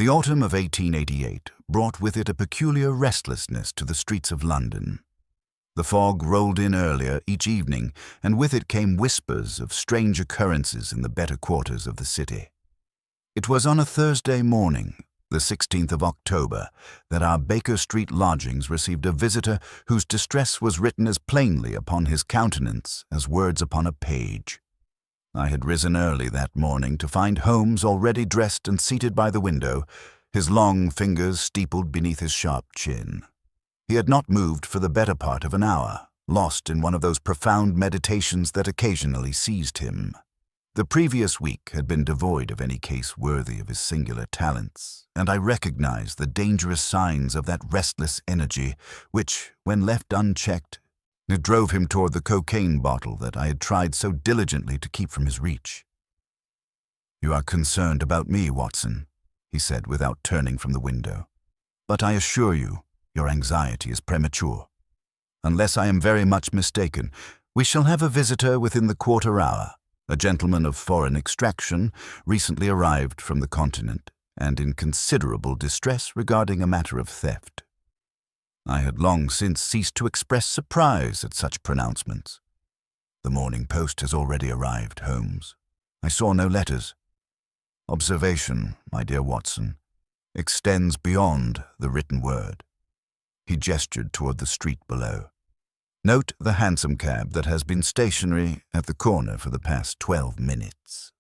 The autumn of 1888 brought with it a peculiar restlessness to the streets of London. The fog rolled in earlier each evening, and with it came whispers of strange occurrences in the better quarters of the city. It was on a Thursday morning, the 16th of October, that our Baker Street lodgings received a visitor whose distress was written as plainly upon his countenance as words upon a page. I had risen early that morning to find Holmes already dressed and seated by the window, his long fingers steepled beneath his sharp chin. He had not moved for the better part of an hour, lost in one of those profound meditations that occasionally seized him. The previous week had been devoid of any case worthy of his singular talents, and I recognized the dangerous signs of that restless energy which, when left unchecked, it drove him toward the cocaine bottle that I had tried so diligently to keep from his reach. "You are concerned about me, Watson," he said without turning from the window. "But I assure you, your anxiety is premature. Unless I am very much mistaken, we shall have a visitor within the quarter hour, a gentleman of foreign extraction, recently arrived from the continent, and in considerable distress regarding a matter of theft." I had long since ceased to express surprise at such pronouncements. "The morning post has already arrived, Holmes. I saw no letters. Observation, my dear Watson, extends beyond the written word." He gestured toward the street below. "Note the hansom cab that has been stationary at the corner for the past 12 minutes.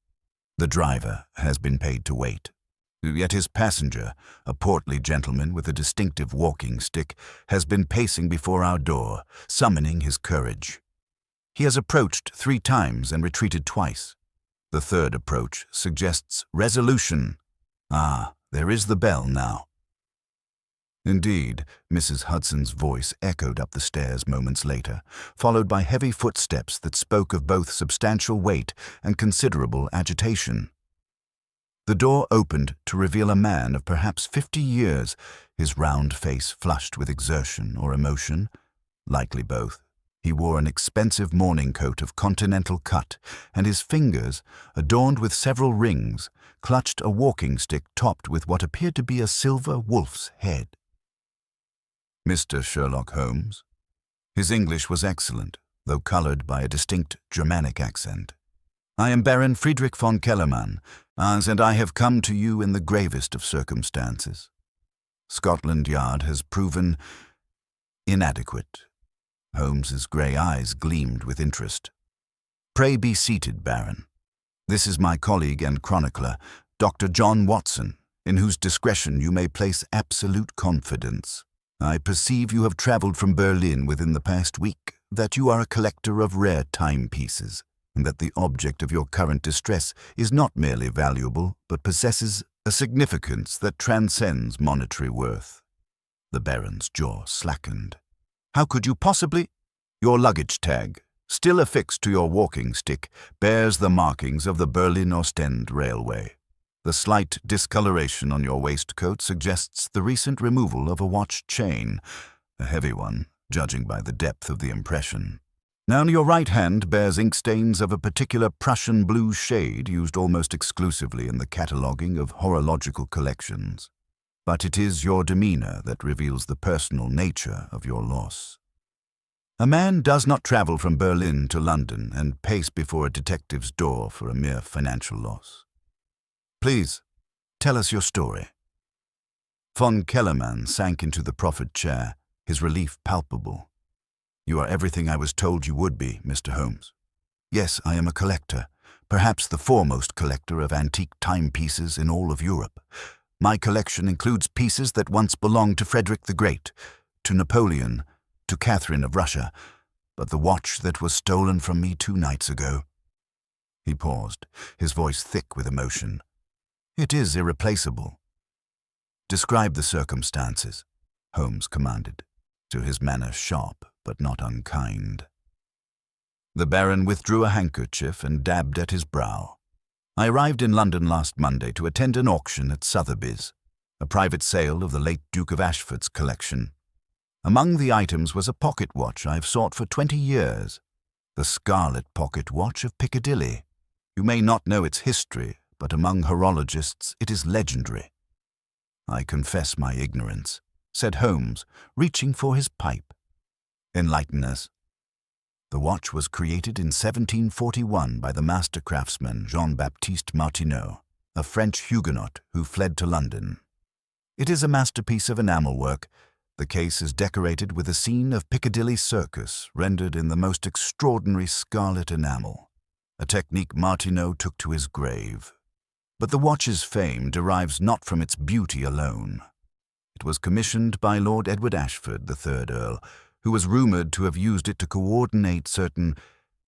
The driver has been paid to wait. Yet his passenger, a portly gentleman with a distinctive walking stick, has been pacing before our door, summoning his courage. He has approached 3 times and retreated twice. The third approach suggests resolution. Ah, there is the bell now." Indeed, Mrs. Hudson's voice echoed up the stairs moments later, followed by heavy footsteps that spoke of both substantial weight and considerable agitation. The door opened to reveal a man of perhaps 50 years, his round face flushed with exertion or emotion, likely both. He wore an expensive morning coat of continental cut, and his fingers, adorned with several rings, clutched a walking stick topped with what appeared to be a silver wolf's head. "Mr. Sherlock Holmes." His English was excellent, though colored by a distinct Germanic accent. "I am Baron Friedrich von Kellermann, and I have come to you in the gravest of circumstances. Scotland Yard has proven inadequate." Holmes's grey eyes gleamed with interest. "Pray be seated, Baron. This is my colleague and chronicler, Dr. John Watson, in whose discretion you may place absolute confidence. I perceive you have travelled from Berlin within the past week, that you are a collector of rare timepieces, and that the object of your current distress is not merely valuable, but possesses a significance that transcends monetary worth." The Baron's jaw slackened. "How could you possibly—" "Your luggage tag, still affixed to your walking stick, bears the markings of the Berlin-Ostend Railway. The slight discoloration on your waistcoat suggests the recent removal of a watch chain, a heavy one, judging by the depth of the impression. Now your right hand bears inkstains of a particular Prussian blue shade used almost exclusively in the cataloguing of horological collections. But it is your demeanor that reveals the personal nature of your loss. A man does not travel from Berlin to London and pace before a detective's door for a mere financial loss. Please, tell us your story." Von Kellermann sank into the proffered chair, his relief palpable. "You are everything I was told you would be, Mr. Holmes. Yes, I am a collector, perhaps the foremost collector of antique timepieces in all of Europe. My collection includes pieces that once belonged to Frederick the Great, to Napoleon, to Catherine of Russia, but the watch that was stolen from me 2 nights ago." He paused, his voice thick with emotion. "It is irreplaceable." "Describe the circumstances," Holmes commanded, to his manner sharp but not unkind. The Baron withdrew a handkerchief and dabbed at his brow. "I arrived in London last Monday to attend an auction at Sotheby's, a private sale of the late Duke of Ashford's collection. Among the items was a pocket watch I have sought for 20 years, the Scarlet pocket watch of Piccadilly. You may not know its history, but among horologists it is legendary. "I confess my ignorance," said Holmes, reaching for his pipe. "Enlighten us." The watch was created in 1741 by the master craftsman Jean-Baptiste Martineau, a French Huguenot who fled to London. It is a masterpiece of enamel work. The case is decorated with a scene of Piccadilly circus rendered in the most extraordinary scarlet enamel, a technique Martineau took to his grave. But the watch's fame derives not from its beauty alone. It was commissioned by Lord Edward Ashford, the third Earl, who was rumoured to have used it to coordinate certain,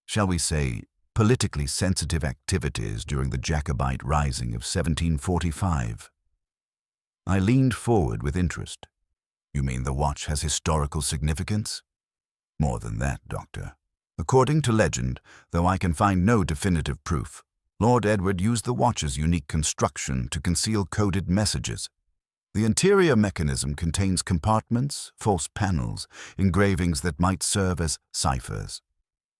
shall we say, politically sensitive activities during the Jacobite Rising of 1745. I leaned forward with interest. "You mean the watch has historical significance?" "More than that, Doctor. According to legend, though I can find no definitive proof, Lord Edward used the watch's unique construction to conceal coded messages. The interior mechanism contains compartments, false panels, engravings that might serve as ciphers.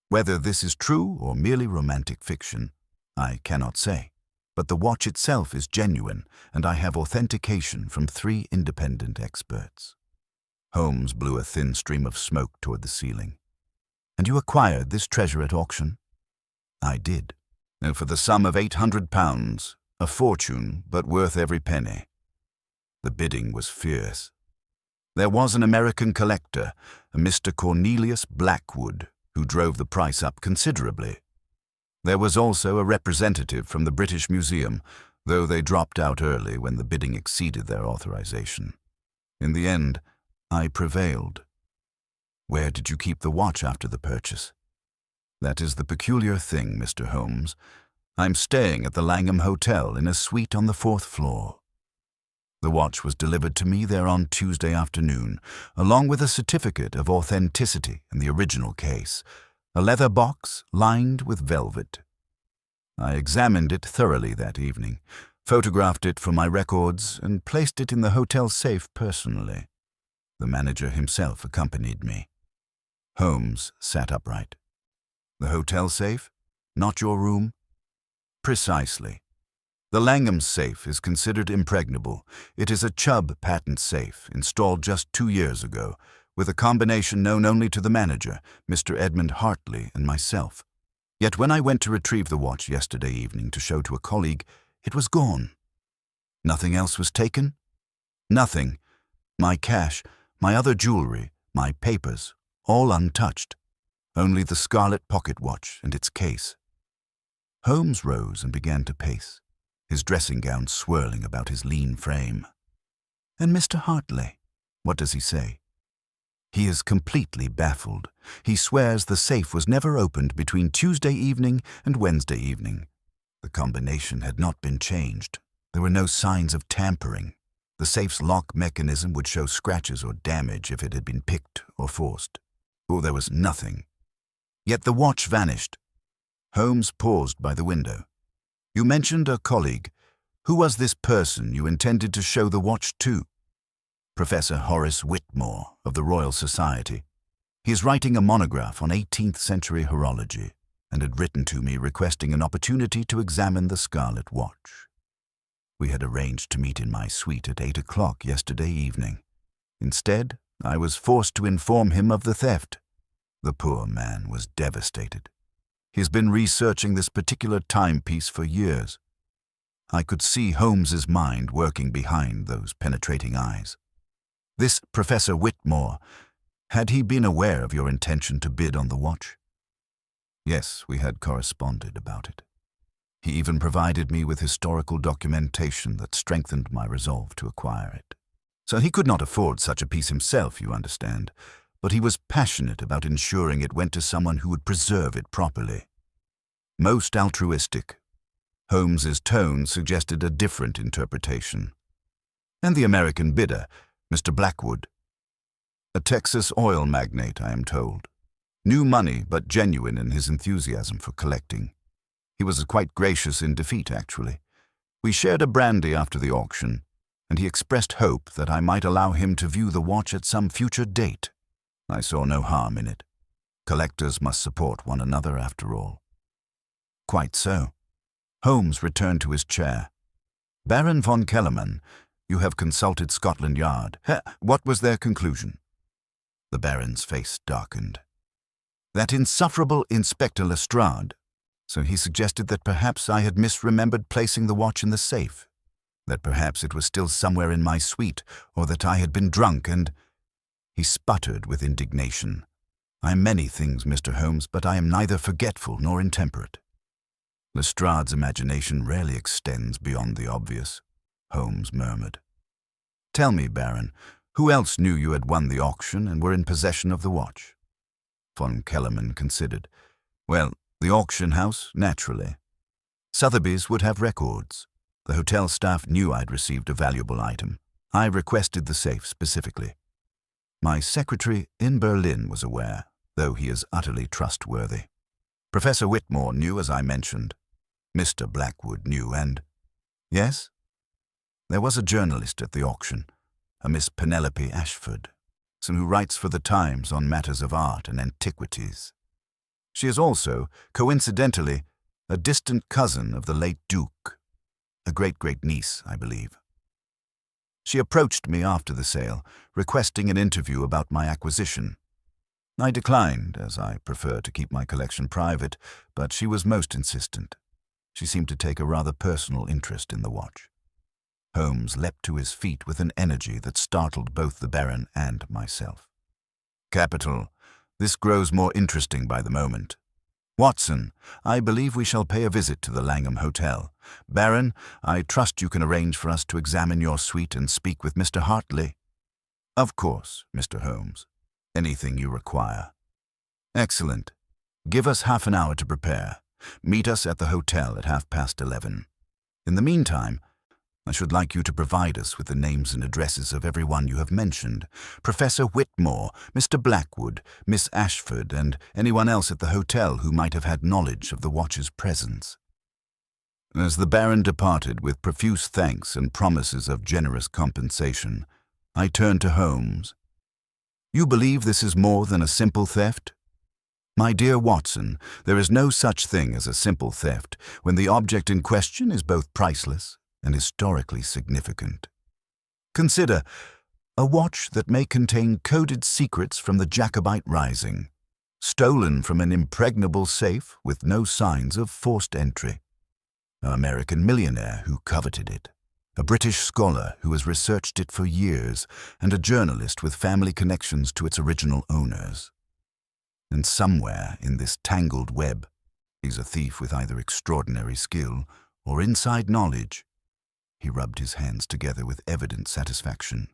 Whether this is true or merely romantic fiction, I cannot say. But the watch itself is genuine, and I have authentication from 3 independent experts." Holmes blew a thin stream of smoke toward the ceiling. "And you acquired this treasure at auction?" "I did. And for the sum of £800, a fortune, but worth every penny. The bidding was fierce. There was an American collector, a Mr. Cornelius Blackwood, who drove the price up considerably. There was also a representative from the British Museum, though they dropped out early when the bidding exceeded their authorization. In the end, I prevailed." "Where did you keep the watch after the purchase?" "That is the peculiar thing, Mr. Holmes. I'm staying at the Langham Hotel in a suite on the 4th floor. The watch was delivered to me there on Tuesday afternoon, along with a certificate of authenticity in the original case, a leather box lined with velvet. I examined it thoroughly that evening, photographed it for my records, and placed it in the hotel safe personally. The manager himself accompanied me." Holmes sat upright. "The hotel safe? Not your room?" "Precisely. The Langham's safe is considered impregnable. It is a Chubb patent safe, installed just 2 years ago, with a combination known only to the manager, Mr. Edmund Hartley, and myself. Yet when I went to retrieve the watch yesterday evening to show to a colleague, it was gone." "Nothing else was taken?" "Nothing. My cash, my other jewelry, my papers, all untouched. Only the Scarlet pocket watch and its case." Holmes rose and began to pace, his dressing gown swirling about his lean frame. "And Mr. Hartley, what does he say?" "He is completely baffled. He swears the safe was never opened between Tuesday evening and Wednesday evening. The combination had not been changed. There were no signs of tampering. The safe's lock mechanism would show scratches or damage if it had been picked or forced. Or there was nothing. Yet the watch vanished." Holmes paused by the window. "You mentioned a colleague. Who was this person you intended to show the watch to?" "Professor Horace Whitmore of the Royal Society. He is writing a monograph on 18th century horology, and had written to me requesting an opportunity to examine the Scarlet watch. We had arranged to meet in my suite at 8 o'clock yesterday evening. Instead, I was forced to inform him of the theft. The poor man was devastated. He's been researching this particular timepiece for years. I could see Holmes's mind working behind those penetrating eyes. This Professor Whitmore, had he been aware of your intention to bid on the watch?" "Yes, we had corresponded about it. He even provided me with historical documentation that strengthened my resolve to acquire it. So he could not afford such a piece himself, you understand, but he was passionate about ensuring it went to someone who would preserve it properly. Most altruistic." Holmes's tone suggested a different interpretation. "And the American bidder, Mr. Blackwood?" "A Texas oil magnate, I am told. New money, but genuine in his enthusiasm for collecting. He was quite gracious in defeat, actually. We shared a brandy after the auction, and he expressed hope that I might allow him to view the watch at some future date. I saw no harm in it. Collectors must support one another after all." "Quite so." Holmes returned to his chair. "Baron von Kellermann, You have consulted Scotland Yard. What was their conclusion?" The Baron's face darkened. "That insufferable Inspector Lestrade. So he suggested that perhaps I had misremembered placing the watch in the safe, that perhaps it was still somewhere in my suite, or that I had been drunk and—" He sputtered with indignation. "I am many things, Mr. Holmes, but I am neither forgetful nor intemperate." "Lestrade's imagination rarely extends beyond the obvious," Holmes murmured. "Tell me, Baron, who else knew you had won the auction and were in possession of the watch?" Von Kellermann considered. "Well, the auction house, naturally. Sotheby's would have records. The hotel staff knew I'd received a valuable item. I requested the safe specifically. My secretary in Berlin was aware, though he is utterly trustworthy. Professor Whitmore knew, as I mentioned. Mr. Blackwood knew, and— Yes? There was a journalist at the auction, a Miss Penelope Ashford, who writes for the Times on matters of art and antiquities. She is also, coincidentally, a distant cousin of the late Duke, a great-great-niece, I believe. She approached me after the sale, requesting an interview about my acquisition. I declined, as I prefer to keep my collection private, but she was most insistent. She seemed to take a rather personal interest in the watch." Holmes leapt to his feet with an energy that startled both the Baron and myself. "Capital. This grows more interesting by the moment. Watson, I believe we shall pay a visit to the Langham Hotel. Baron, I trust you can arrange for us to examine your suite and speak with Mr. Hartley." "Of course, Mr. Holmes. Anything you require." "Excellent. Give us half an hour to prepare. Meet us at the hotel at 11:30. In the meantime, I should like you to provide us with the names and addresses of everyone you have mentioned. Professor Whitmore, Mr. Blackwood, Miss Ashford, and anyone else at the hotel who might have had knowledge of the watch's presence." As the Baron departed with profuse thanks and promises of generous compensation, I turned to Holmes. "You believe this is more than a simple theft?" "My dear Watson, there is no such thing as a simple theft when the object in question is both priceless and historically significant. Consider a watch that may contain coded secrets from the Jacobite Rising, stolen from an impregnable safe with no signs of forced entry, an American millionaire who coveted it, a British scholar who has researched it for years, and a journalist with family connections to its original owners. And somewhere in this tangled web is a thief with either extraordinary skill or inside knowledge." He rubbed his hands together with evident satisfaction.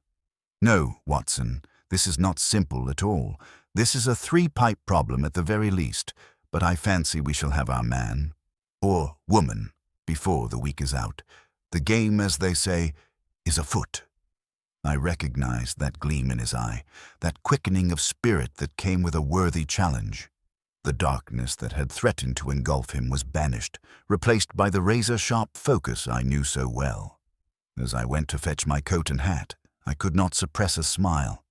"No, Watson, this is not simple at all. This is a three-pipe problem at the very least, but I fancy we shall have our man, or woman, before the week is out. The game, as they say, is afoot." I recognized that gleam in his eye, that quickening of spirit that came with a worthy challenge. The darkness that had threatened to engulf him was banished, replaced by the razor-sharp focus I knew so well. As I went to fetch my coat and hat, I could not suppress a smile.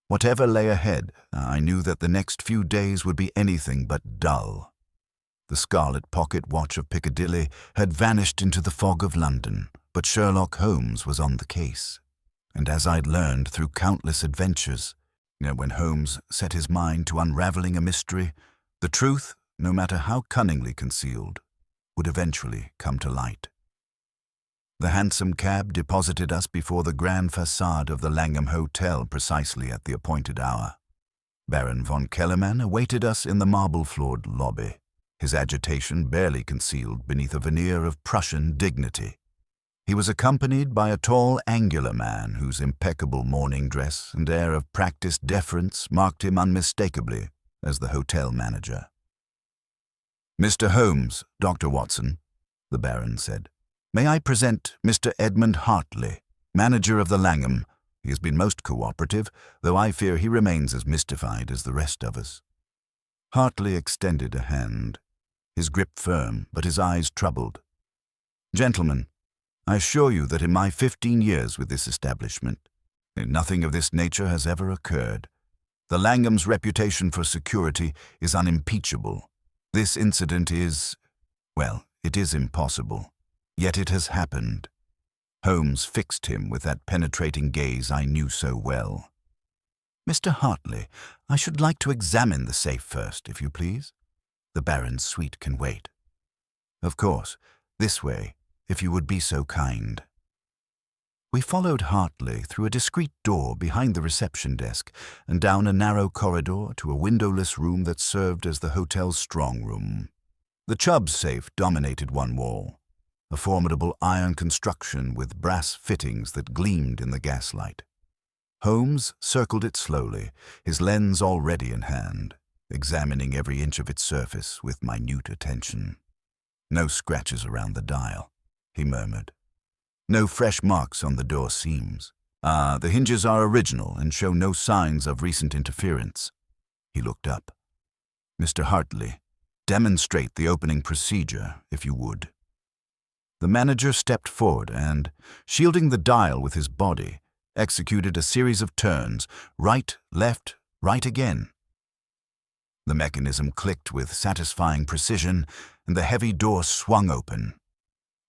Whatever lay ahead, I knew that the next few days would be anything but dull. The scarlet pocket watch of Piccadilly had vanished into the fog of London, but Sherlock Holmes was on the case. And as I'd learned through countless adventures, when Holmes set his mind to unraveling a mystery, the truth, no matter how cunningly concealed, would eventually come to light. The hansom cab deposited us before the grand façade of the Langham Hotel precisely at the appointed hour. Baron von Kellermann awaited us in the marble-floored lobby, his agitation barely concealed beneath a veneer of Prussian dignity. He was accompanied by a tall, angular man whose impeccable morning dress and air of practiced deference marked him unmistakably as the hotel manager. "Mr. Holmes, Dr. Watson," the Baron said. "May I present Mr. Edmund Hartley, manager of the Langham. He has been most cooperative, though I fear he remains as mystified as the rest of us." Hartley extended a hand, his grip firm, but his eyes troubled. "Gentlemen, I assure you that in my 15 years with this establishment, nothing of this nature has ever occurred. The Langham's reputation for security is unimpeachable. This incident is, well, it is impossible. Yet it has happened. Holmes fixed him with that penetrating gaze I knew so well. "Mr. Hartley, I should like to examine the safe first, if you please. The Baron's suite can wait." "Of course. This way, if you would be so kind." We followed Hartley through a discreet door behind the reception desk and down a narrow corridor to a windowless room that served as the hotel's strong room. The Chubb's safe dominated one wall, a formidable iron construction with brass fittings that gleamed in the gaslight. Holmes circled it slowly, his lens already in hand, examining every inch of its surface with minute attention. "No scratches around the dial," he murmured. "No fresh marks on the door seams. The hinges are original and show no signs of recent interference." He looked up. "Mr. Hartley, demonstrate the opening procedure, if you would." The manager stepped forward and, shielding the dial with his body, executed a series of turns, right, left, right again. The mechanism clicked with satisfying precision, and the heavy door swung open.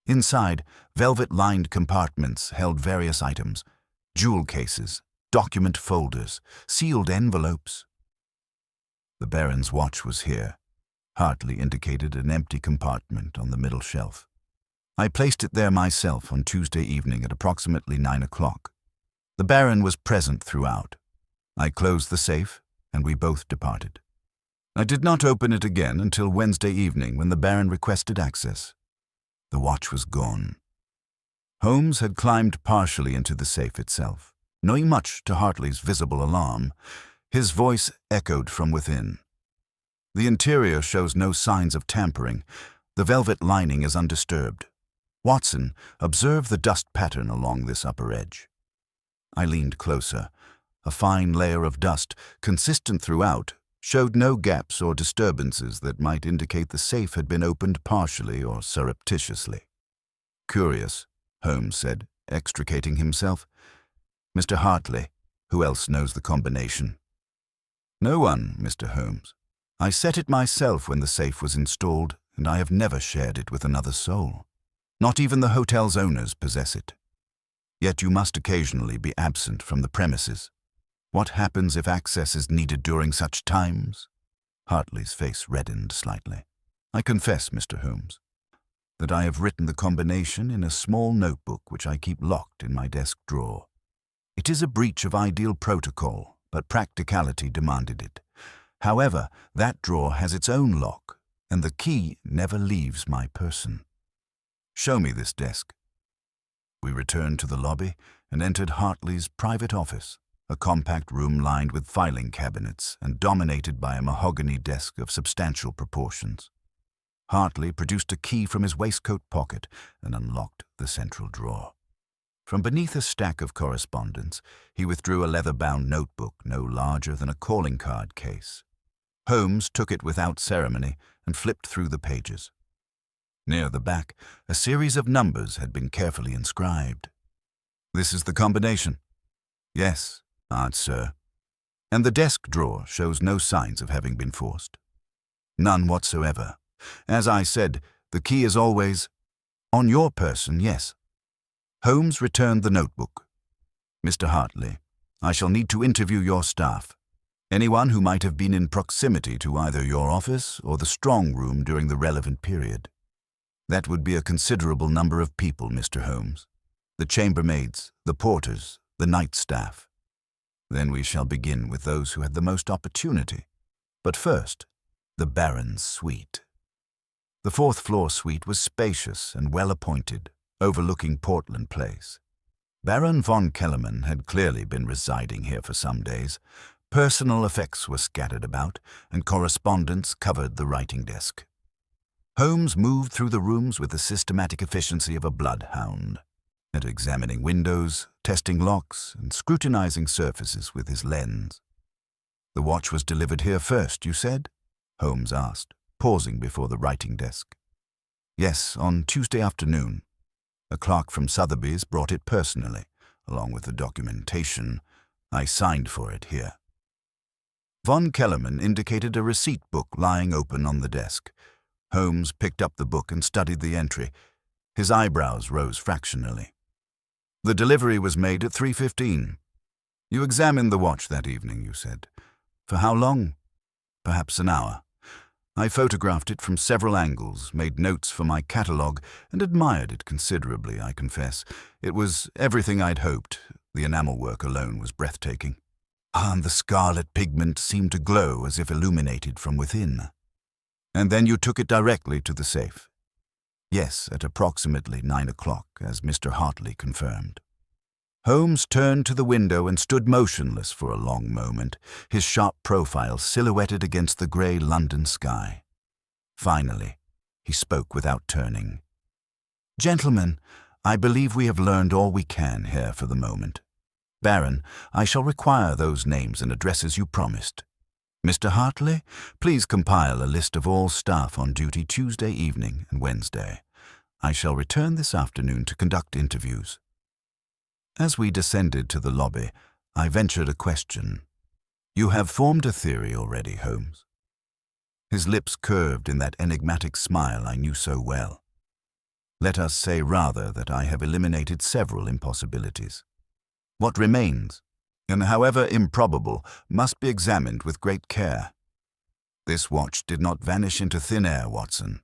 Inside, velvet-lined compartments held various items: jewel cases, document folders, sealed envelopes. The Baron's watch was here. Hartley indicated an empty compartment on the middle shelf. "I placed it there myself on Tuesday evening at approximately 9 o'clock. The Baron was present throughout. I closed the safe, and we both departed. I did not open it again until Wednesday evening when the Baron requested access." The watch was gone. Holmes had climbed partially into the safe itself. Knowing much to Hartley's visible alarm, his voice echoed from within. "The interior shows no signs of tampering. The velvet lining is undisturbed. Watson, observe the dust pattern along this upper edge." I leaned closer. A fine layer of dust, consistent throughout, showed no gaps or disturbances that might indicate the safe had been opened partially or surreptitiously. "Curious," Holmes said, extricating himself. "Mr. Hartley, who else knows the combination?" "No one, Mr. Holmes. I set it myself when the safe was installed, and I have never shared it with another soul. Not even the hotel's owners possess it. Yet you must occasionally be absent from the premises. What happens if access is needed during such times?" Hartley's face reddened slightly. "I confess, Mr. Holmes, that I have written the combination in a small notebook which I keep locked in my desk drawer. It is a breach of ideal protocol, but practicality demanded it. However, that drawer has its own lock, and the key never leaves my person. Show me this desk." We returned to the lobby and entered Hartley's private office, a compact room lined with filing cabinets and dominated by a mahogany desk of substantial proportions. Hartley produced a key from his waistcoat pocket and unlocked the central drawer. From beneath a stack of correspondence, he withdrew a leather-bound notebook no larger than a calling card case. Holmes took it without ceremony and flipped through the pages. Near the back, a series of numbers had been carefully inscribed. "This is the combination?" "Yes, sir." "And the desk drawer shows no signs of having been forced?" "None whatsoever. As I said, the key is always—" "On your person, yes." Holmes returned the notebook. "Mr. Hartley, I shall need to interview your staff. Anyone who might have been in proximity to either your office or the strong room during the relevant period. That would be a considerable number of people, Mr. Holmes. The chambermaids, the porters, the night staff. Then we shall begin with those who had the most opportunity. But first, the Baron's suite." The fourth-floor suite was spacious and well-appointed, overlooking Portland Place. Baron von Kellerman had clearly been residing here for some days. Personal effects were scattered about, and correspondence covered the writing desk. Holmes moved through the rooms with the systematic efficiency of a bloodhound, examining windows, testing locks, and scrutinizing surfaces with his lens. "The watch was delivered here first, you said?" Holmes asked, pausing before the writing desk. "Yes, on Tuesday afternoon. A clerk from Sotheby's brought it personally, along with the documentation. I signed for it here." Von Kellerman indicated a receipt book lying open on the desk. Holmes picked up the book and studied the entry. His eyebrows rose fractionally. The delivery was made at 3:15. You examined the watch that evening, you said. For how long? Perhaps an hour. I photographed it from several angles, made notes for my catalogue, and admired it considerably, I confess. It was everything I'd hoped. The enamel work alone was breathtaking. And the scarlet pigment seemed to glow as if illuminated from within. And then you took it directly to the safe. Yes, at approximately 9 o'clock, as Mr. Hartley confirmed. Holmes turned to the window and stood motionless for a long moment, his sharp profile silhouetted against the grey London sky. Finally, he spoke without turning. "Gentlemen, I believe we have learned all we can here for the moment. Baron, I shall require those names and addresses you promised. Mr. Hartley, please compile a list of all staff on duty Tuesday evening and Wednesday. I shall return this afternoon to conduct interviews." As we descended to the lobby, I ventured a question. "You have formed a theory already, Holmes?" His lips curved in that enigmatic smile I knew so well. "Let us say rather that I have eliminated several impossibilities. What remains, and however improbable, must be examined with great care. This watch did not vanish into thin air, Watson.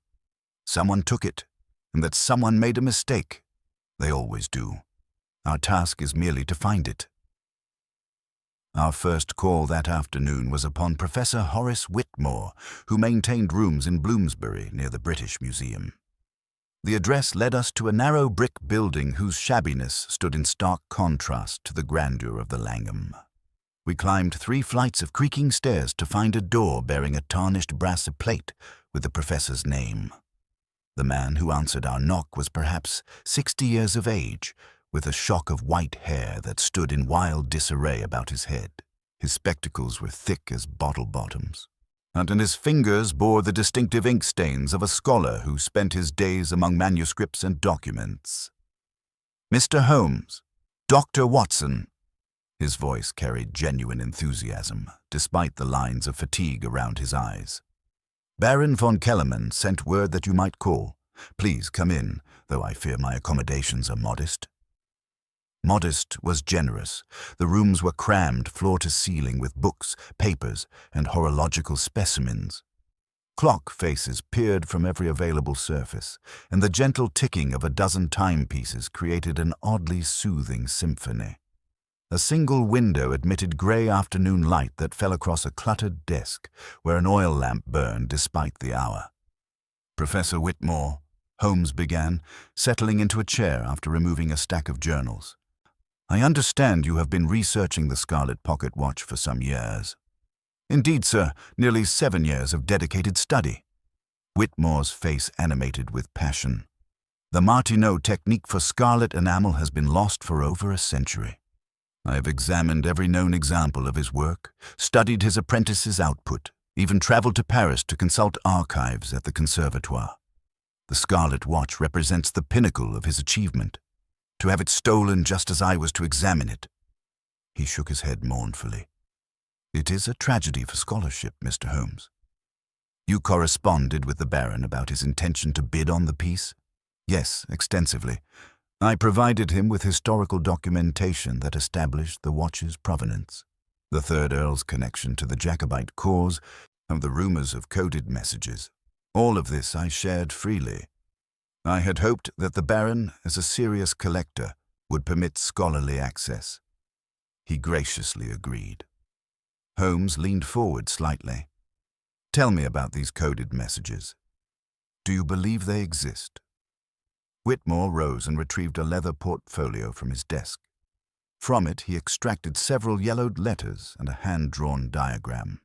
Someone took it, and that someone made a mistake. They always do. Our task is merely to find it." Our first call that afternoon was upon Professor Horace Whitmore, who maintained rooms in Bloomsbury near the British Museum. The address led us to a narrow brick building whose shabbiness stood in stark contrast to the grandeur of the Langham. We climbed 3 flights of creaking stairs to find a door bearing a tarnished brass plate with the professor's name. The man who answered our knock was perhaps 60 years of age, with a shock of white hair that stood in wild disarray about his head. His spectacles were thick as bottle bottoms, and in his fingers bore the distinctive ink stains of a scholar who spent his days among manuscripts and documents. "Mr. Holmes, Dr. Watson." His voice carried genuine enthusiasm, despite the lines of fatigue around his eyes. "Baron von Kellermann sent word that you might call. Please come in, though I fear my accommodations are modest." Modest was generous. The rooms were crammed floor to ceiling with books, papers, and horological specimens. Clock faces peered from every available surface, and the gentle ticking of a dozen timepieces created an oddly soothing symphony. A single window admitted grey afternoon light that fell across a cluttered desk, where an oil lamp burned despite the hour. "Professor Whitmore," Holmes began, settling into a chair after removing a stack of journals. "I understand you have been researching the Scarlet pocket watch for some years." "Indeed, sir, nearly 7 years of dedicated study." Whitmore's face animated with passion. "The Martineau technique for scarlet enamel has been lost for over a century. I have examined every known example of his work, studied his apprentices' output, even traveled to Paris to consult archives at the Conservatoire. The Scarlet watch represents the pinnacle of his achievement. To have it stolen just as I was to examine it." He shook his head mournfully. "It is a tragedy for scholarship, Mr. Holmes." "You corresponded with the Baron about his intention to bid on the piece?" "Yes, extensively. I provided him with historical documentation that established the watch's provenance, the third Earl's connection to the Jacobite cause, and the rumours of coded messages. All of this I shared freely. I had hoped that the Baron, as a serious collector, would permit scholarly access. He graciously agreed." Holmes leaned forward slightly. "Tell me about these coded messages. Do you believe they exist?" Whitmore rose and retrieved a leather portfolio from his desk. From it he extracted several yellowed letters and a hand-drawn diagram.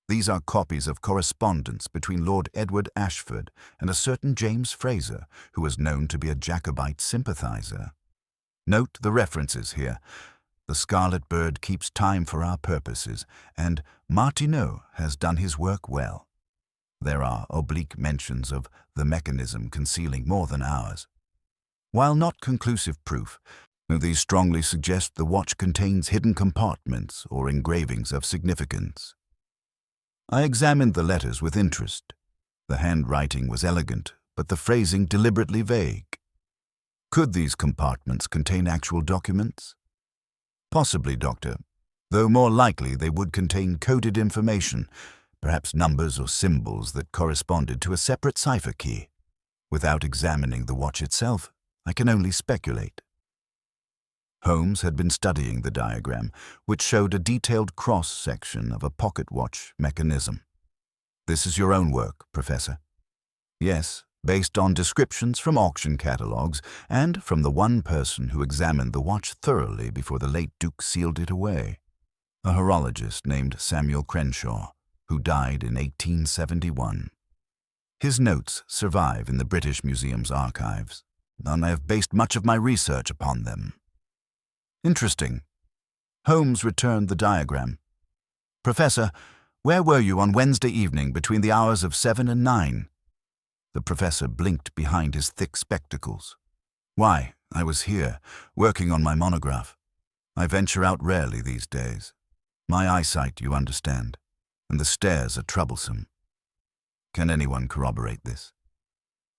"These are copies of correspondence between Lord Edward Ashford and a certain James Fraser, who was known to be a Jacobite sympathizer. Note the references here. The Scarlet Bird keeps time for our purposes, and Martineau has done his work well. There are oblique mentions of the mechanism concealing more than ours. While not conclusive proof, these strongly suggest the watch contains hidden compartments or engravings of significance." I examined the letters with interest. The handwriting was elegant, but the phrasing deliberately vague. Could these compartments contain actual documents? Possibly, Doctor, though more likely they would contain coded information, perhaps numbers or symbols that corresponded to a separate cipher key. Without examining the watch itself, I can only speculate. Holmes had been studying the diagram, which showed a detailed cross-section of a pocket watch mechanism. This is your own work, Professor? Yes, based on descriptions from auction catalogues and from the one person who examined the watch thoroughly before the late Duke sealed it away, a horologist named Samuel Crenshaw, who died in 1871. His notes survive in the British Museum's archives, and I have based much of my research upon them. Interesting. Holmes returned the diagram. Professor, where were you on Wednesday evening between the hours of 7 and 9? The professor blinked behind his thick spectacles. Why, I was here, working on my monograph. I venture out rarely these days. My eyesight, you understand, and the stairs are troublesome. Can anyone corroborate this?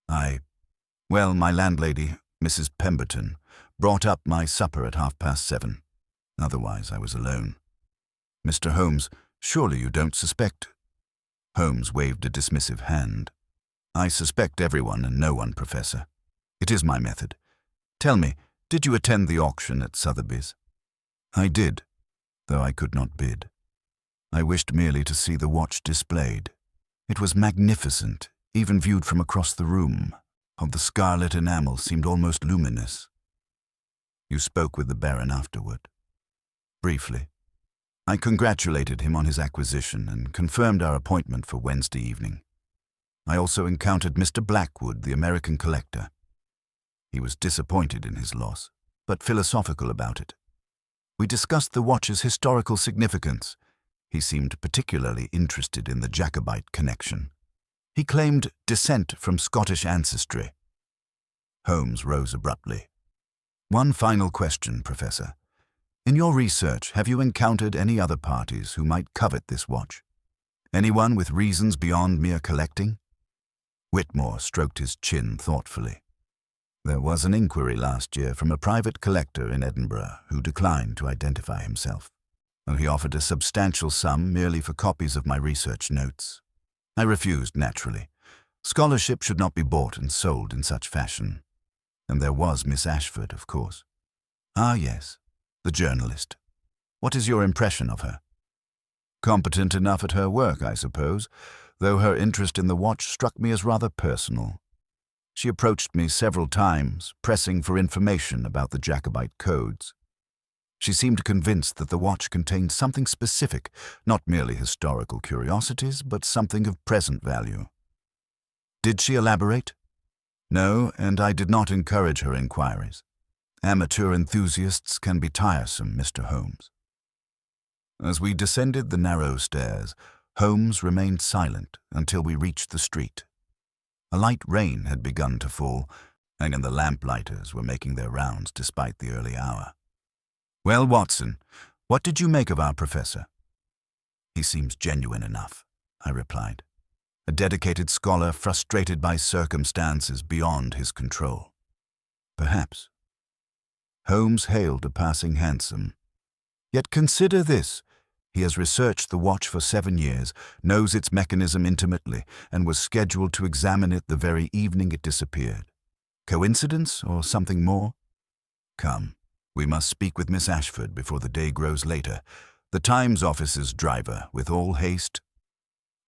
Well, my landlady, Mrs. Pemberton, brought up my supper at 7:30. Otherwise, I was alone. Mr. Holmes, surely you don't suspect? Holmes waved a dismissive hand. I suspect everyone and no one, Professor. It is my method. Tell me, did you attend the auction at Sotheby's? I did, though I could not bid. I wished merely to see the watch displayed. It was magnificent, even viewed from across the room. Of the scarlet enamel seemed almost luminous. You spoke with the Baron afterward. Briefly. I congratulated him on his acquisition and confirmed our appointment for Wednesday evening. I also encountered Mr. Blackwood, the American collector. He was disappointed in his loss, but philosophical about it. We discussed the watch's historical significance. He seemed particularly interested in the Jacobite connection. He claimed descent from Scottish ancestry. Holmes rose abruptly. One final question, Professor. In your research, have you encountered any other parties who might covet this watch? Anyone with reasons beyond mere collecting? Whitmore stroked his chin thoughtfully. There was an inquiry last year from a private collector in Edinburgh who declined to identify himself. He offered a substantial sum merely for copies of my research notes. I refused, naturally. Scholarship should not be bought and sold in such fashion. And there was Miss Ashford, of course. Ah, yes, the journalist. What is your impression of her? Competent enough at her work, I suppose, though her interest in the watch struck me as rather personal. She approached me several times, pressing for information about the Jacobite codes. She seemed convinced that the watch contained something specific, not merely historical curiosities, but something of present value. Did she elaborate? No, and I did not encourage her inquiries. Amateur enthusiasts can be tiresome, Mr. Holmes. As we descended the narrow stairs, Holmes remained silent until we reached the street. A light rain had begun to fall, and the lamplighters were making their rounds despite the early hour. Well, Watson, what did you make of our professor? He seems genuine enough, I replied. A dedicated scholar frustrated by circumstances beyond his control. Perhaps. Holmes hailed a passing hansom. Yet consider this. He has researched the watch for 7 years, knows its mechanism intimately, and was scheduled to examine it the very evening it disappeared. Coincidence or something more? Come, we must speak with Miss Ashford before the day grows later. The Times office's driver, with all haste.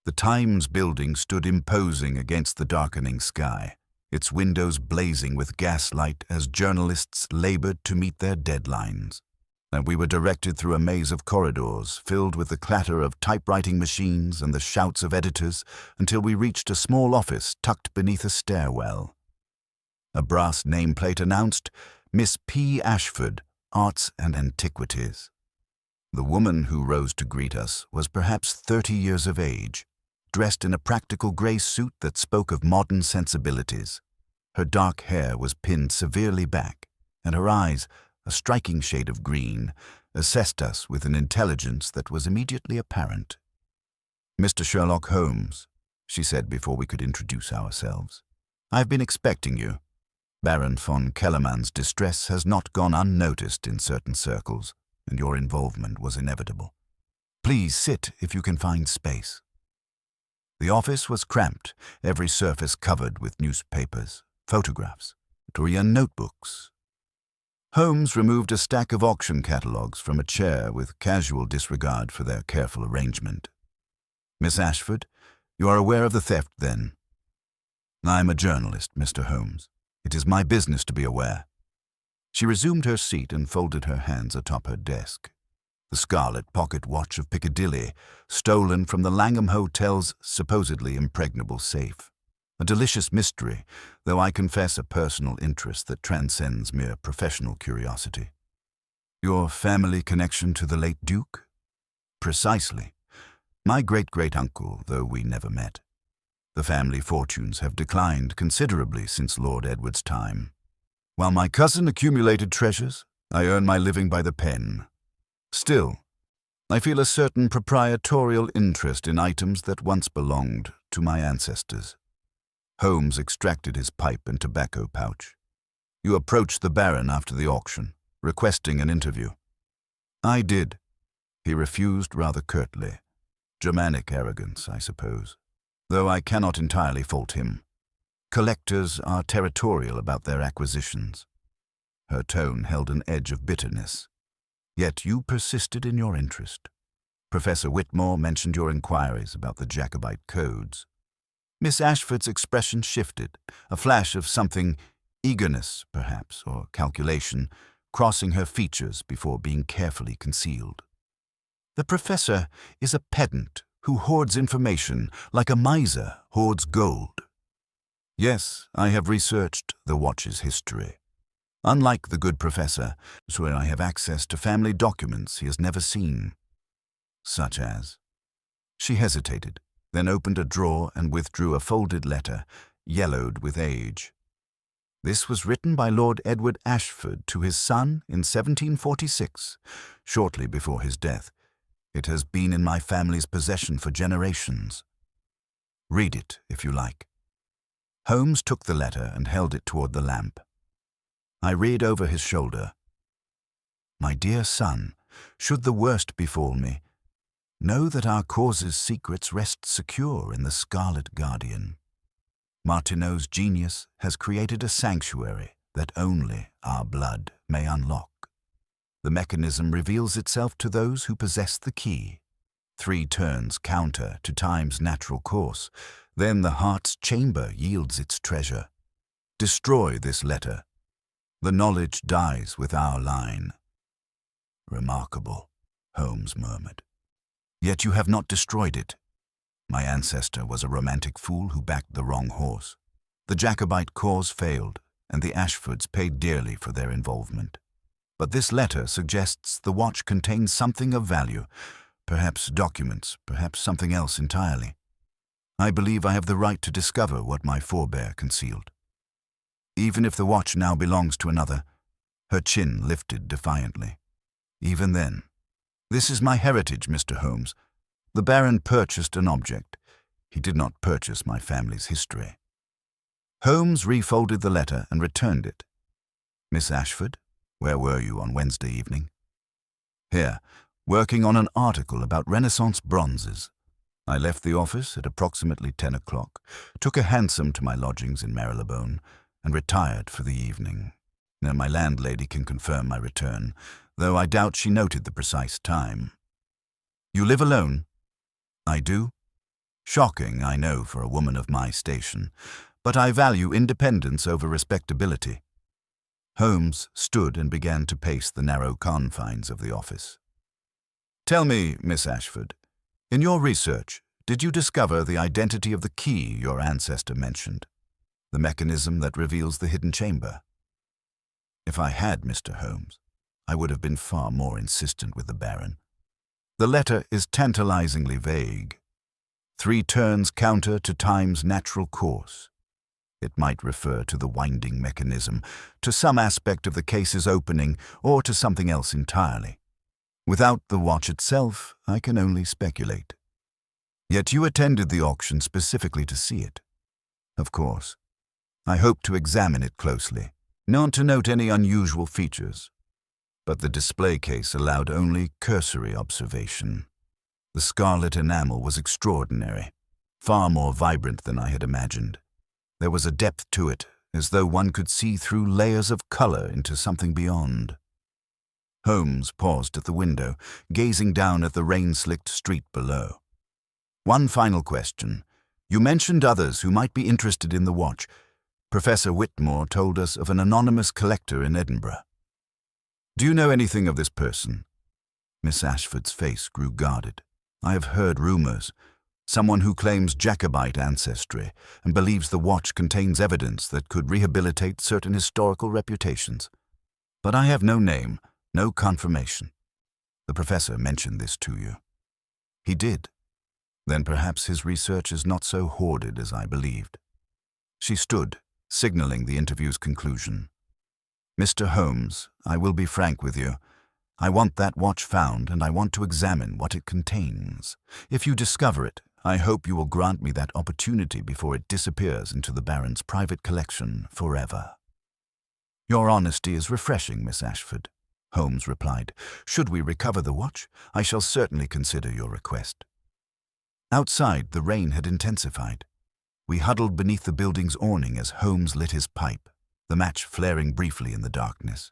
The Times building stood imposing against the darkening sky, its windows blazing with gaslight as journalists labored to meet their deadlines. And we were directed through a maze of corridors filled with the clatter of typewriting machines and the shouts of editors until we reached a small office tucked beneath a stairwell. A brass nameplate announced, Miss P. Ashford, Arts and Antiquities. The woman who rose to greet us was perhaps 30 years of age, dressed in a practical grey suit that spoke of modern sensibilities. Her dark hair was pinned severely back, and her eyes, a striking shade of green, assessed us with an intelligence that was immediately apparent. Mr. Sherlock Holmes, she said before we could introduce ourselves. I have been expecting you. Baron von Kellermann's distress has not gone unnoticed in certain circles, and your involvement was inevitable. Please sit if you can find space." The office was cramped, every surface covered with newspapers, photographs, Victorian notebooks. Holmes removed a stack of auction catalogues from a chair with casual disregard for their careful arrangement. "Miss Ashford, you are aware of the theft, then?" "I am a journalist, Mr. Holmes. It is my business to be aware." She resumed her seat and folded her hands atop her desk. The Scarlet pocket watch of Piccadilly, stolen from the Langham Hotel's supposedly impregnable safe. A delicious mystery, though I confess a personal interest that transcends mere professional curiosity. "Your family connection to the late Duke?" "Precisely. My great-great-uncle, though we never met. The family fortunes have declined considerably since Lord Edward's time. While my cousin accumulated treasures, I earn my living by the pen. Still, I feel a certain proprietorial interest in items that once belonged to my ancestors." Holmes extracted his pipe and tobacco pouch. "You approached the Baron after the auction, requesting an interview." "I did." He refused rather curtly. Germanic arrogance, I suppose, though I cannot entirely fault him. Collectors are territorial about their acquisitions. Her tone held an edge of bitterness. "Yet you persisted in your interest. Professor Whitmore mentioned your inquiries about the Jacobite codes." Miss Ashford's expression shifted, a flash of something, eagerness, perhaps, or calculation, crossing her features before being carefully concealed. "The professor is a pedant who hoards information like a miser hoards gold." "Yes, I have researched the watch's history. Unlike the good professor, so I have access to family documents he has never seen." "Such as?" She hesitated, then opened a drawer and withdrew a folded letter, yellowed with age. "This was written by Lord Edward Ashford to his son in 1746, shortly before his death. It has been in my family's possession for generations. Read it, if you like." Holmes took the letter and held it toward the lamp. I read over his shoulder. "My dear son, should the worst befall me, know that our cause's secrets rest secure in the Scarlet Guardian. Martineau's genius has created a sanctuary that only our blood may unlock. The mechanism reveals itself to those who possess the key. 3 turns counter to time's natural course. Then the heart's chamber yields its treasure. Destroy this letter. The knowledge dies with our line." "Remarkable," Holmes murmured. "Yet you have not destroyed it. My ancestor was a romantic fool who backed the wrong horse. The Jacobite cause failed, and the Ashfords paid dearly for their involvement. But this letter suggests the watch contains something of value, perhaps documents, perhaps something else entirely. I believe I have the right to discover what my forebear concealed. Even if the watch now belongs to another," her chin lifted defiantly. "Even then, this is my heritage, Mr. Holmes. The Baron purchased an object. He did not purchase my family's history." Holmes refolded the letter and returned it. "Miss Ashford, where were you on Wednesday evening?" "Here, working on an article about Renaissance bronzes. I left the office at approximately 10 o'clock, took a hansom to my lodgings in Marylebone, and retired for the evening. Now, my landlady can confirm my return, though I doubt she noted the precise time." "You live alone?" "I do. Shocking, I know, for a woman of my station, but I value independence over respectability." Holmes stood and began to pace the narrow confines of the office. "Tell me, Miss Ashford, in your research, did you discover the identity of the key your ancestor mentioned? The mechanism that reveals the hidden chamber?" "If I had, Mr. Holmes, I would have been far more insistent with the Baron. The letter is tantalizingly vague. 3 turns counter to time's natural course. It might refer to the winding mechanism, to some aspect of the case's opening, or to something else entirely. Without the watch itself, I can only speculate. Yet you attended the auction specifically to see it." "Of course. I hope to examine it closely, not to note any unusual features. But the display case allowed only cursory observation. The scarlet enamel was extraordinary, far more vibrant than I had imagined. There was a depth to it, as though one could see through layers of color into something beyond. Holmes paused at the window, gazing down at the rain-slicked street below. One final question. You mentioned others who might be interested in the watch. Professor Whitmore told us of an anonymous collector in Edinburgh. Do you know anything of this person? Miss Ashford's face grew guarded. I have heard rumors. Someone who claims Jacobite ancestry and believes the watch contains evidence that could rehabilitate certain historical reputations. But I have no name, no confirmation. The professor mentioned this to you. He did. Then perhaps his research is not so hoarded as I believed. She stood, signaling the interview's conclusion. Mr. Holmes, I will be frank with you. I want that watch found, and I want to examine what it contains. If you discover it, I hope you will grant me that opportunity before it disappears into the Baron's private collection forever. Your honesty is refreshing, Miss Ashford, Holmes replied. Should we recover the watch, I shall certainly consider your request. Outside, the rain had intensified. We huddled beneath the building's awning as Holmes lit his pipe, the match flaring briefly in the darkness.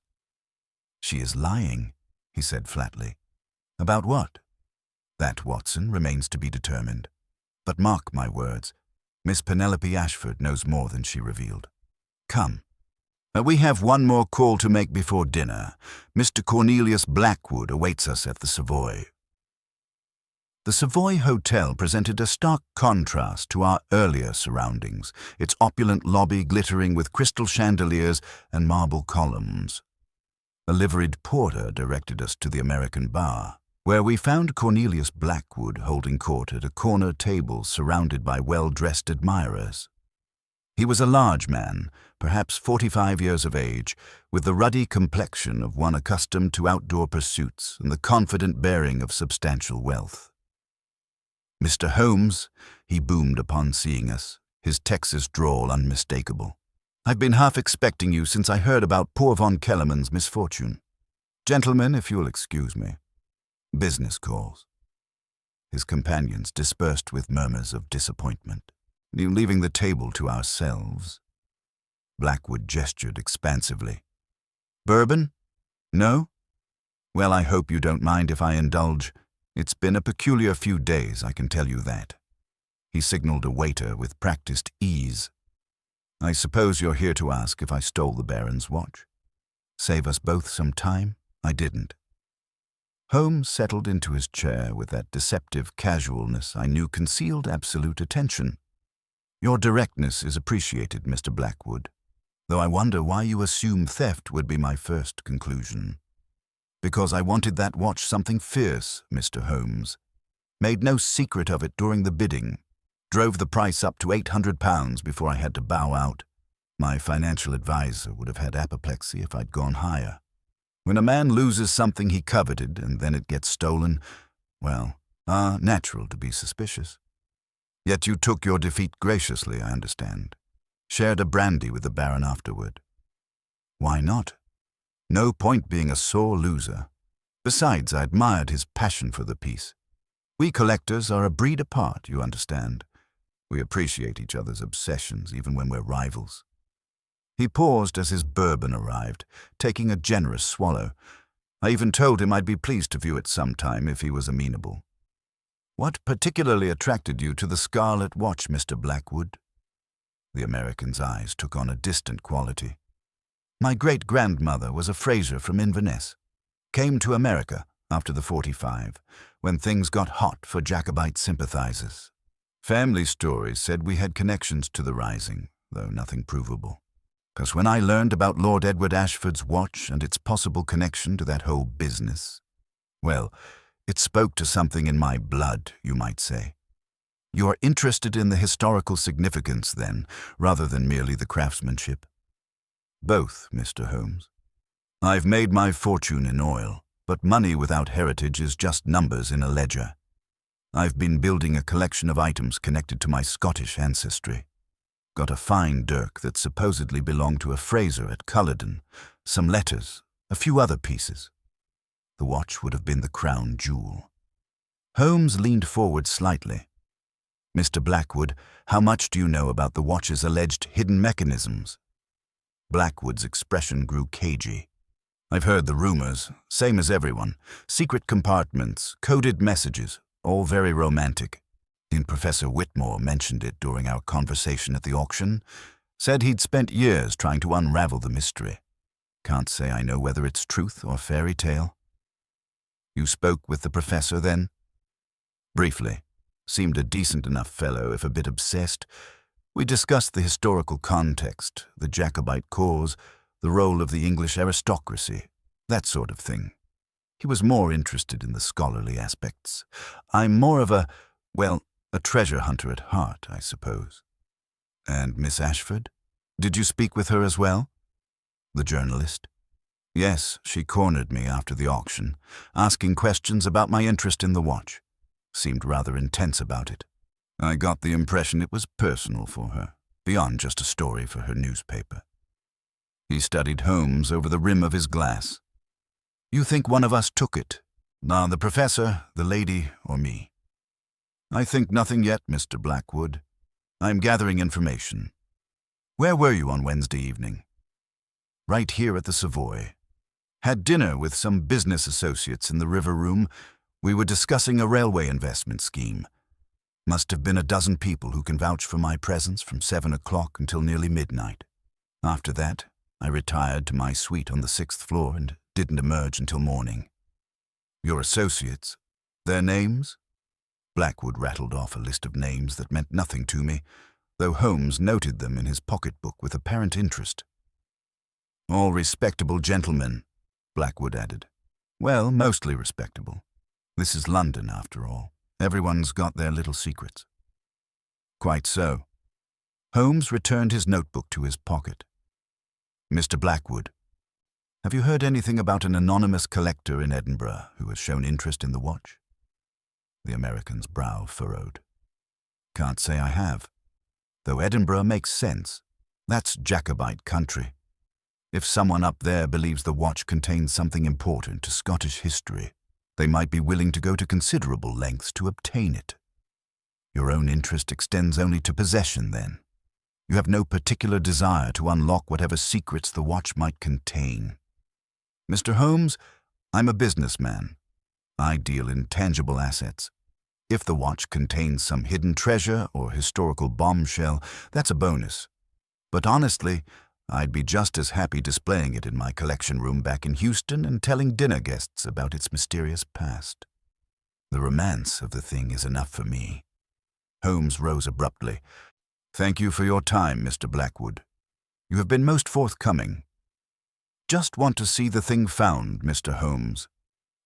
She is lying, he said flatly. About what? That, Watson, remains to be determined. But mark my words, Miss Penelope Ashford knows more than she revealed. Come. We have one more call to make before dinner. Mr. Cornelius Blackwood awaits us at the Savoy. The Savoy Hotel presented a stark contrast to our earlier surroundings, its opulent lobby glittering with crystal chandeliers and marble columns. A liveried porter directed us to the American bar, where we found Cornelius Blackwood holding court at a corner table surrounded by well-dressed admirers. He was a large man, perhaps 45 years of age, with the ruddy complexion of one accustomed to outdoor pursuits and the confident bearing of substantial wealth. Mr. Holmes, he boomed upon seeing us, his Texas drawl unmistakable. I've been half expecting you since I heard about poor von Kellerman's misfortune. Gentlemen, if you'll excuse me. Business calls. His companions dispersed with murmurs of disappointment, leaving the table to ourselves. Blackwood gestured expansively. Bourbon? No? Well, I hope you don't mind if I indulge. It's been a peculiar few days, I can tell you that. He signaled a waiter with practiced ease. I suppose you're here to ask if I stole the Baron's watch. Save us both some time? I didn't. Holmes settled into his chair with that deceptive casualness I knew concealed absolute attention. Your directness is appreciated, Mr. Blackwood, though I wonder why you assume theft would be my first conclusion. Because I wanted that watch something fierce, Mr. Holmes. Made no secret of it during the bidding. Drove the price up to £800 before I had to bow out. My financial advisor would have had apoplexy if I'd gone higher. When a man loses something he coveted and then it gets stolen, well, natural to be suspicious. Yet you took your defeat graciously, I understand. Shared a brandy with the Baron afterward. Why not? No point being a sore loser. Besides, I admired his passion for the piece. We collectors are a breed apart, you understand. We appreciate each other's obsessions even when we're rivals. He paused as his bourbon arrived, taking a generous swallow. I even told him I'd be pleased to view it sometime if he was amenable. What particularly attracted you to the Scarlet watch, Mr. Blackwood? The American's eyes took on a distant quality. My great-grandmother was a Fraser from Inverness. Came to America after the 45, when things got hot for Jacobite sympathizers. Family stories said we had connections to the Rising, though nothing provable. Because when I learned about Lord Edward Ashford's watch and its possible connection to that whole business, well, it spoke to something in my blood, you might say. You are interested in the historical significance, then, rather than merely the craftsmanship? Both, Mr. Holmes. I've made my fortune in oil, but money without heritage is just numbers in a ledger. I've been building a collection of items connected to my Scottish ancestry. Got a fine dirk that supposedly belonged to a Fraser at Culloden, some letters, a few other pieces. The watch would have been the crown jewel. Holmes leaned forward slightly. Mr. Blackwood, how much do you know about the watch's alleged hidden mechanisms? Blackwood's expression grew cagey. I've heard the rumors, same as everyone. Secret compartments, coded messages, all very romantic. Professor Whitmore mentioned it during our conversation at the auction. Said he'd spent years trying to unravel the mystery. Can't say I know whether it's truth or fairy tale. You spoke with the professor then? Briefly. Seemed a decent enough fellow, if a bit obsessed. We discussed the historical context, the Jacobite cause, the role of the English aristocracy, that sort of thing. He was more interested in the scholarly aspects. I'm more of a treasure hunter at heart, I suppose. And Miss Ashford? Did you speak with her as well? The journalist. Yes, she cornered me after the auction, asking questions about my interest in the watch. Seemed rather intense about it. I got the impression it was personal for her, beyond just a story for her newspaper. He studied Holmes over the rim of his glass. You think one of us took it? Now the professor, the lady, or me? I think nothing yet, Mr. Blackwood. I'm gathering information. Where were you on Wednesday evening? Right here at the Savoy. Had dinner with some business associates in the River Room. We were discussing a railway investment scheme. Must have been a dozen people who can vouch for my presence from 7 o'clock until nearly midnight. After that, I retired to my suite on the 6th floor and didn't emerge until morning. Your associates, their names? Blackwood rattled off a list of names that meant nothing to me, though Holmes noted them in his pocketbook with apparent interest. All respectable gentlemen, Blackwood added. Well, mostly respectable. This is London, after all. Everyone's got their little secrets. Quite so. Holmes returned his notebook to his pocket. Mr. Blackwood, have you heard anything about an anonymous collector in Edinburgh who has shown interest in the watch? The American's brow furrowed. Can't say I have. Though Edinburgh makes sense. That's Jacobite country. If someone up there believes the watch contains something important to Scottish history, they might be willing to go to considerable lengths to obtain it. Your own interest extends only to possession, then. You have no particular desire to unlock whatever secrets the watch might contain. Mr. Holmes, I'm a businessman. I deal in tangible assets. If the watch contains some hidden treasure or historical bombshell, that's a bonus. But honestly, I'd be just as happy displaying it in my collection room back in Houston and telling dinner guests about its mysterious past. The romance of the thing is enough for me. Holmes rose abruptly. Thank you for your time, Mr. Blackwood. You have been most forthcoming. Just want to see the thing found, Mr. Holmes.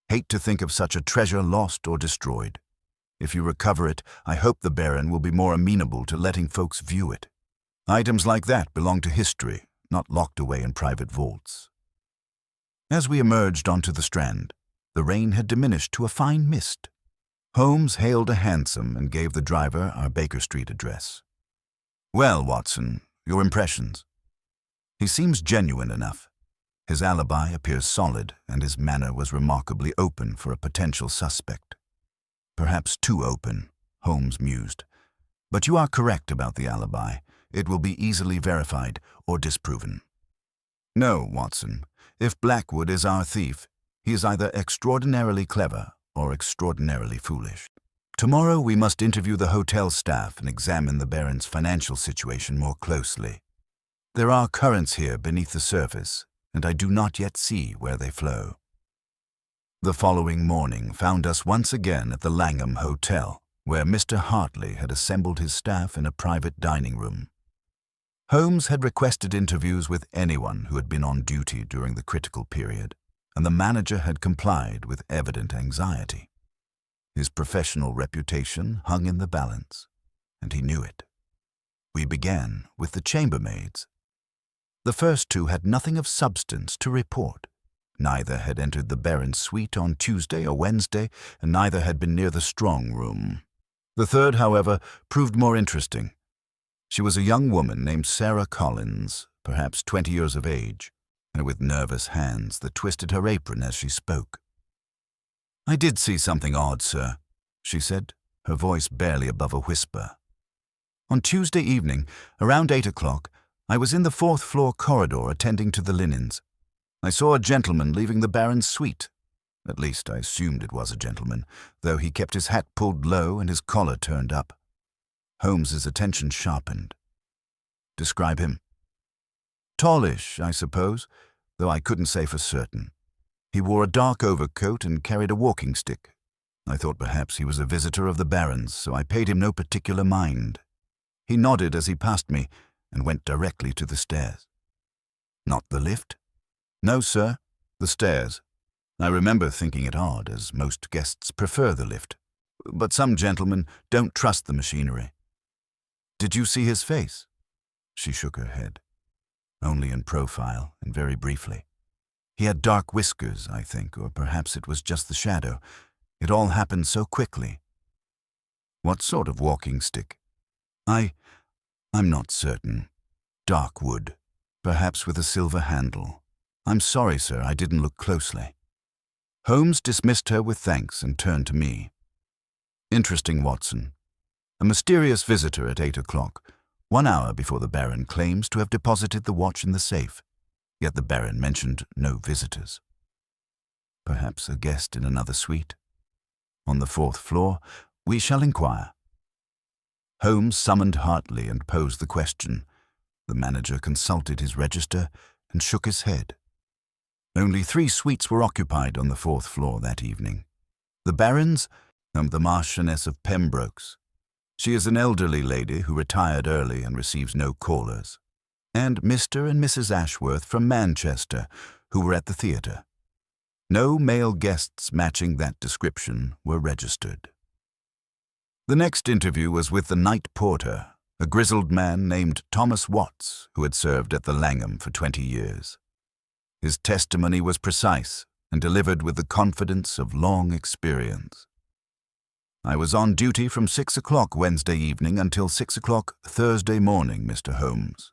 Hate to think of such a treasure lost or destroyed. If you recover it, I hope the Baron will be more amenable to letting folks view it. Items like that belong to history, not locked away in private vaults. As we emerged onto the Strand, the rain had diminished to a fine mist. Holmes hailed a hansom and gave the driver our Baker Street address. Well, Watson, your impressions? He seems genuine enough. His alibi appears solid, and his manner was remarkably open for a potential suspect. Perhaps too open, Holmes mused. But you are correct about the alibi. It will be easily verified or disproven. No, Watson. If Blackwood is our thief, he is either extraordinarily clever or extraordinarily foolish. Tomorrow we must interview the hotel staff and examine the Baron's financial situation more closely. There are currents here beneath the surface, and I do not yet see where they flow. The following morning found us once again at the Langham Hotel, where Mr. Hartley had assembled his staff in a private dining room. Holmes had requested interviews with anyone who had been on duty during the critical period, and the manager had complied with evident anxiety. His professional reputation hung in the balance, and he knew it. We began with the chambermaids. The first two had nothing of substance to report. Neither had entered the Baron's suite on Tuesday or Wednesday, and neither had been near the strong room. The third, however, proved more interesting. She was a young woman named Sarah Collins, perhaps 20 years of age, and with nervous hands that twisted her apron as she spoke. "I did see something odd, sir," she said, her voice barely above a whisper. "On Tuesday evening, around 8 o'clock, I was in the 4th floor corridor attending to the linens. I saw a gentleman leaving the Baron's suite. At least I assumed it was a gentleman, though he kept his hat pulled low and his collar turned up." Holmes's attention sharpened. "Describe him." "Tallish, I suppose, though I couldn't say for certain. He wore a dark overcoat and carried a walking stick. I thought perhaps he was a visitor of the Baron's, so I paid him no particular mind. He nodded as he passed me and went directly to the stairs." "Not the lift?" "No, sir, the stairs. I remember thinking it odd, as most guests prefer the lift. But some gentlemen don't trust the machinery." "Did you see his face?" She shook her head. "Only in profile, and very briefly. He had dark whiskers, I think, or perhaps it was just the shadow. It all happened so quickly." "What sort of walking stick?" I'm not certain. Dark wood, perhaps with a silver handle. I'm sorry, sir, I didn't look closely." Holmes dismissed her with thanks and turned to me. "Interesting, Watson. A mysterious visitor at 8 o'clock, 1 hour before the Baron claims to have deposited the watch in the safe. Yet the Baron mentioned no visitors. Perhaps a guest in another suite. On the 4th floor, we shall inquire." Holmes summoned Hartley and posed the question. The manager consulted his register and shook his head. Only 3 suites were occupied on the 4th floor that evening. The Baron's and the Marchioness of Pembroke's. She is an elderly lady who retired early and receives no callers. And Mr. and Mrs. Ashworth from Manchester, who were at the theatre. No male guests matching that description were registered. The next interview was with the night porter, a grizzled man named Thomas Watts, who had served at the Langham for 20 years. His testimony was precise and delivered with the confidence of long experience. "I was on duty from 6 o'clock Wednesday evening until 6 o'clock Thursday morning, Mr. Holmes.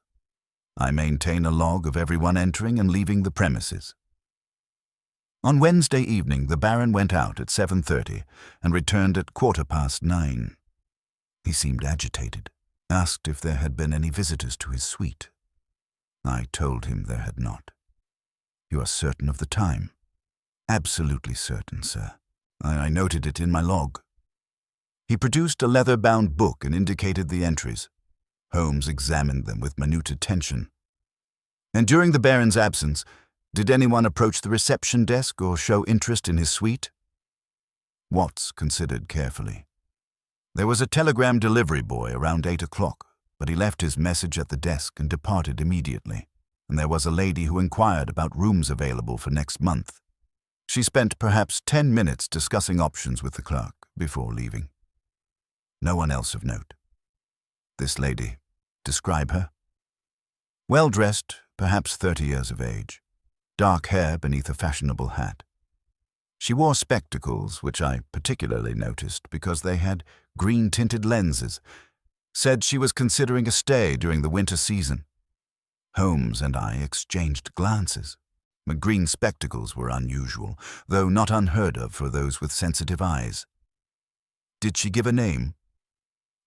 I maintain a log of everyone entering and leaving the premises." On Wednesday evening, the Baron went out at 7:30 and returned at 9:15. He seemed agitated, asked if there had been any visitors to his suite. I told him there had not. "You are certain of the time?" "Absolutely certain, sir. I noted it in my log." He produced a leather-bound book and indicated the entries. Holmes examined them with minute attention. "And during the Baron's absence, did anyone approach the reception desk or show interest in his suite?" Watts considered carefully. "There was a telegram delivery boy around 8 o'clock, but he left his message at the desk and departed immediately. And there was a lady who inquired about rooms available for next month. She spent perhaps 10 minutes discussing options with the clerk before leaving. No one else of note." "This lady, describe her." "Well-dressed, perhaps 30 years of age. Dark hair beneath a fashionable hat. She wore spectacles, which I particularly noticed because they had green-tinted lenses. Said she was considering a stay during the winter season." Holmes and I exchanged glances. The green spectacles were unusual, though not unheard of for those with sensitive eyes. "Did she give a name?"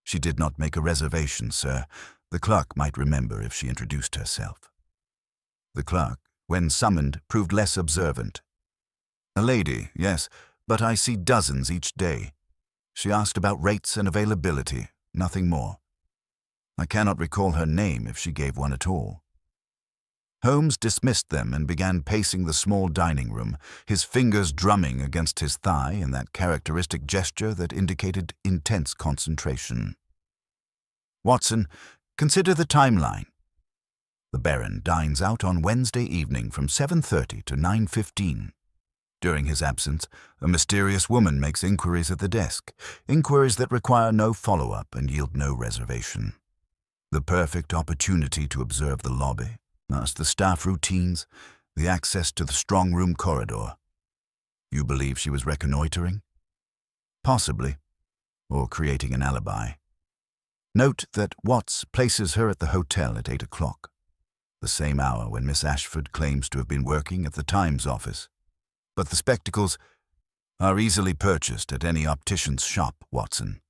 "She did not make a reservation, sir. The clerk might remember if she introduced herself." The clerk, when summoned, proved less observant. "A lady, yes, but I see dozens each day. She asked about rates and availability, nothing more. I cannot recall her name if she gave one at all." Holmes dismissed them and began pacing the small dining room, his fingers drumming against his thigh in that characteristic gesture that indicated intense concentration. "Watson, consider the timeline. The Baron dines out on Wednesday evening from 7:30 to 9:15. During his absence, a mysterious woman makes inquiries at the desk, inquiries that require no follow-up and yield no reservation. The perfect opportunity to observe the lobby, ask the staff routines, the access to the strong room corridor. You believe she was reconnoitering? Possibly, or creating an alibi. Note that Watts places her at the hotel at 8 o'clock, the same hour when Miss Ashford claims to have been working at the Times office. But the spectacles are easily purchased at any optician's shop, Watson.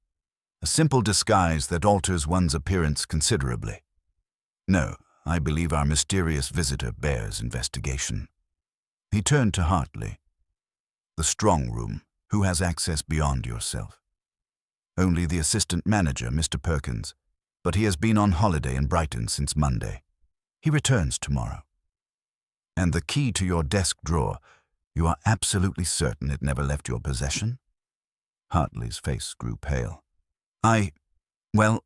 A simple disguise that alters one's appearance considerably. No, I believe our mysterious visitor bears investigation. He turned to Hartley. The strong room, who has access beyond yourself? Only the assistant manager, Mr. Perkins, but he has been on holiday in Brighton since Monday. He returns tomorrow. And the key to your desk drawer, you are absolutely certain it never left your possession? Hartley's face grew pale. Well,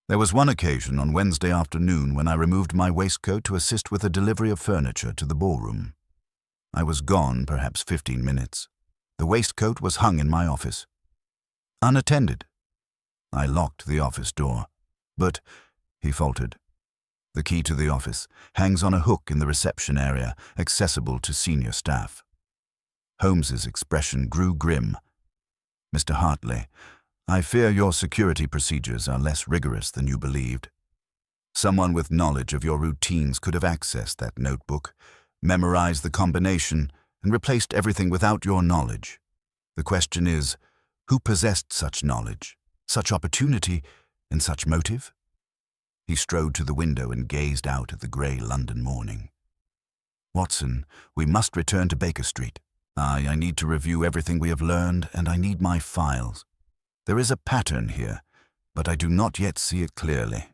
there was one occasion on Wednesday afternoon when I removed my waistcoat to assist with a delivery of furniture to the ballroom. I was gone perhaps 15 minutes. The waistcoat was hung in my office, unattended. I locked the office door, but, he faltered, the key to the office hangs on a hook in the reception area, accessible to senior staff. Holmes's expression grew grim. Mr. Hartley, I fear your security procedures are less rigorous than you believed. Someone with knowledge of your routines could have accessed that notebook, memorized the combination, and replaced everything without your knowledge. The question is, who possessed such knowledge, such opportunity, and such motive? He strode to the window and gazed out at the grey London morning. Watson, we must return to Baker Street. I need to review everything we have learned, and I need my files. There is a pattern here, but I do not yet see it clearly.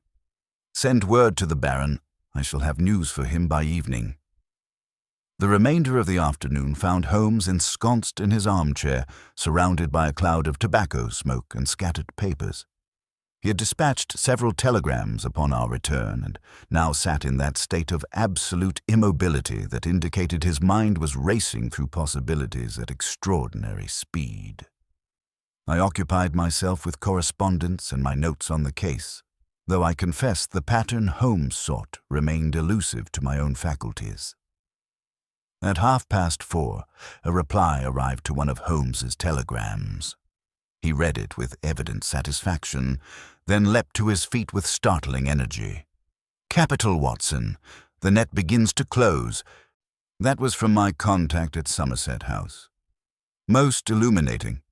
Send word to the Baron. I shall have news for him by evening. The remainder of the afternoon found Holmes ensconced in his armchair, surrounded by a cloud of tobacco smoke and scattered papers. He had dispatched several telegrams upon our return, and now sat in that state of absolute immobility that indicated his mind was racing through possibilities at extraordinary speed. I occupied myself with correspondence and my notes on the case, though I confess the pattern Holmes sought remained elusive to my own faculties. At 4:30, a reply arrived to one of Holmes's telegrams. He read it with evident satisfaction, then leapt to his feet with startling energy. "Capital, Watson. The net begins to close." That was from my contact at Somerset House. Most illuminating.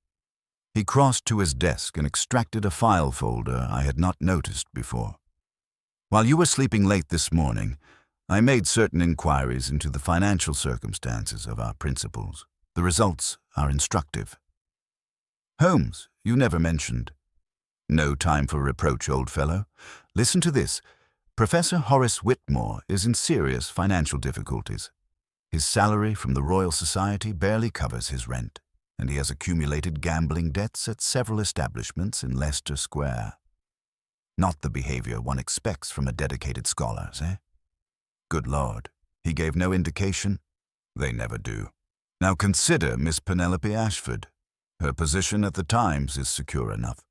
He crossed to his desk and extracted a file folder I had not noticed before. "While you were sleeping late this morning, I made certain inquiries into the financial circumstances of our principals. The results are instructive." "Holmes, you never mentioned." "No time for reproach, old fellow. Listen to this. Professor Horace Whitmore is in serious financial difficulties. His salary from the Royal Society barely covers his rent, and he has accumulated gambling debts at several establishments in Leicester Square. Not the behavior one expects from a dedicated scholar, eh? Good Lord, he gave no indication. They never do. Now consider Miss Penelope Ashford. Her position at the Times is secure enough,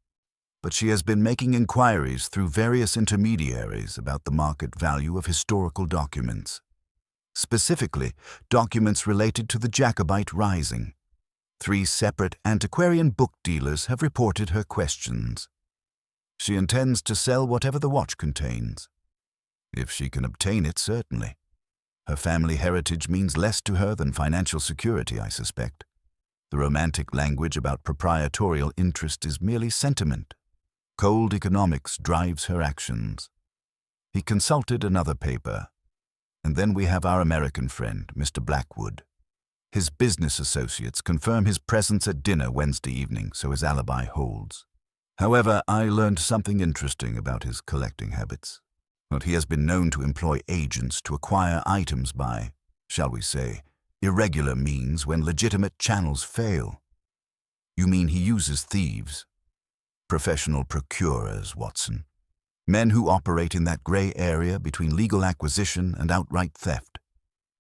but she has been making inquiries through various intermediaries about the market value of historical documents. Specifically, documents related to the Jacobite Rising. 3 separate antiquarian book dealers have reported her questions. She intends to sell whatever the watch contains. If she can obtain it, certainly. Her family heritage means less to her than financial security, I suspect. The romantic language about proprietorial interest is merely sentiment. Cold economics drives her actions. He consulted another paper. And then we have our American friend, Mr. Blackwood. His business associates confirm his presence at dinner Wednesday evening, so his alibi holds. However, I learned something interesting about his collecting habits. But he has been known to employ agents to acquire items by, shall we say, irregular means when legitimate channels fail. You mean he uses thieves? Professional procurers, Watson. Men who operate in that grey area between legal acquisition and outright theft.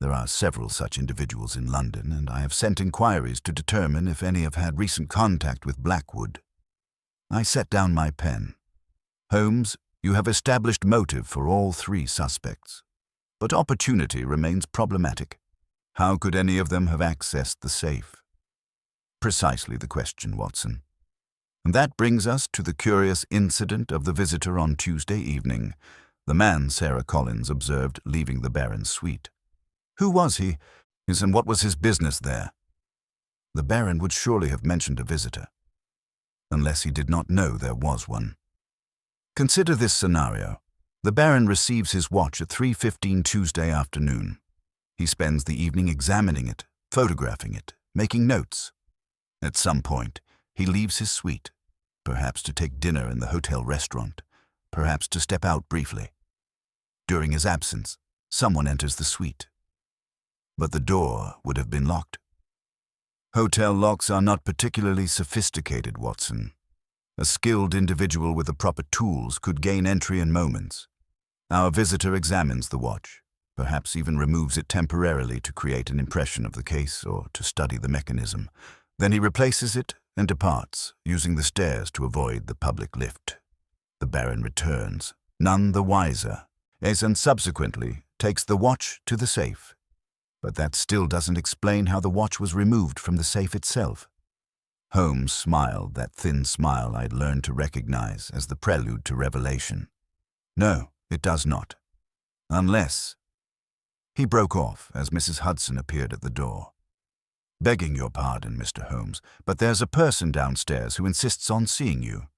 There are several such individuals in London, and I have sent inquiries to determine if any have had recent contact with Blackwood. I set down my pen. Holmes, you have established motive for all 3 suspects, but opportunity remains problematic. How could any of them have accessed the safe? Precisely the question, Watson. And that brings us to the curious incident of the visitor on Tuesday evening, the man Sarah Collins observed leaving the Baron's suite. Who was he, and what was his business there? The Baron would surely have mentioned a visitor, unless he did not know there was one. Consider this scenario. The Baron receives his watch at 3:15 Tuesday afternoon. He spends the evening examining it, photographing it, making notes. At some point, he leaves his suite, perhaps to take dinner in the hotel restaurant, perhaps to step out briefly. During his absence, someone enters the suite. But the door would have been locked. Hotel locks are not particularly sophisticated, Watson. A skilled individual with the proper tools could gain entry in moments. Our visitor examines the watch, perhaps even removes it temporarily to create an impression of the case or to study the mechanism. Then he replaces it and departs, using the stairs to avoid the public lift. The Baron returns, none the wiser, and subsequently takes the watch to the safe. But that still doesn't explain how the watch was removed from the safe itself. Holmes smiled, that thin smile I'd learned to recognize as the prelude to revelation. No, it does not. Unless... He broke off as Mrs. Hudson appeared at the door. Begging your pardon, Mr. Holmes, but there's a person downstairs who insists on seeing you.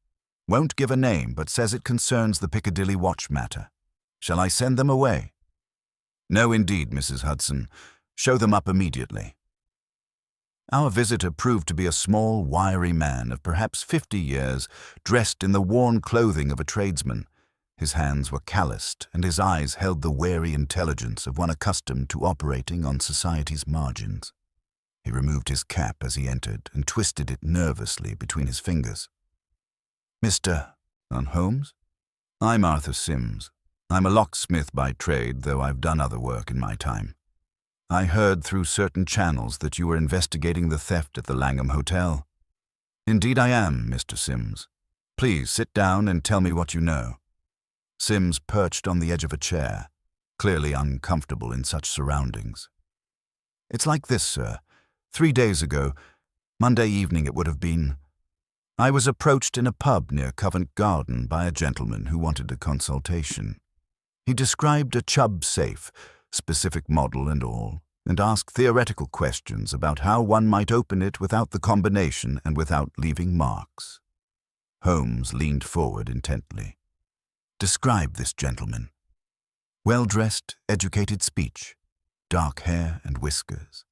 Won't give a name, but says it concerns the Piccadilly watch matter. Shall I send them away? No, indeed, Mrs. Hudson. Show them up immediately. Our visitor proved to be a small, wiry man of perhaps 50 years, dressed in the worn clothing of a tradesman. His hands were calloused, and his eyes held the wary intelligence of one accustomed to operating on society's margins. He removed his cap as he entered and twisted it nervously between his fingers. Mr. Holmes? I'm Arthur Sims. I'm a locksmith by trade, though I've done other work in my time. I heard through certain channels that you were investigating the theft at the Langham Hotel. Indeed I am, Mr. Sims. Please sit down and tell me what you know. Sims perched on the edge of a chair, clearly uncomfortable in such surroundings. It's like this, sir. 3 days ago, Monday evening it would have been, I was approached in a pub near Covent Garden by a gentleman who wanted a consultation. He described a Chubb safe, specific model and all, and asked theoretical questions about how one might open it without the combination and without leaving marks. Holmes leaned forward intently. Describe this gentleman. Well-dressed, educated speech, dark hair and whiskers.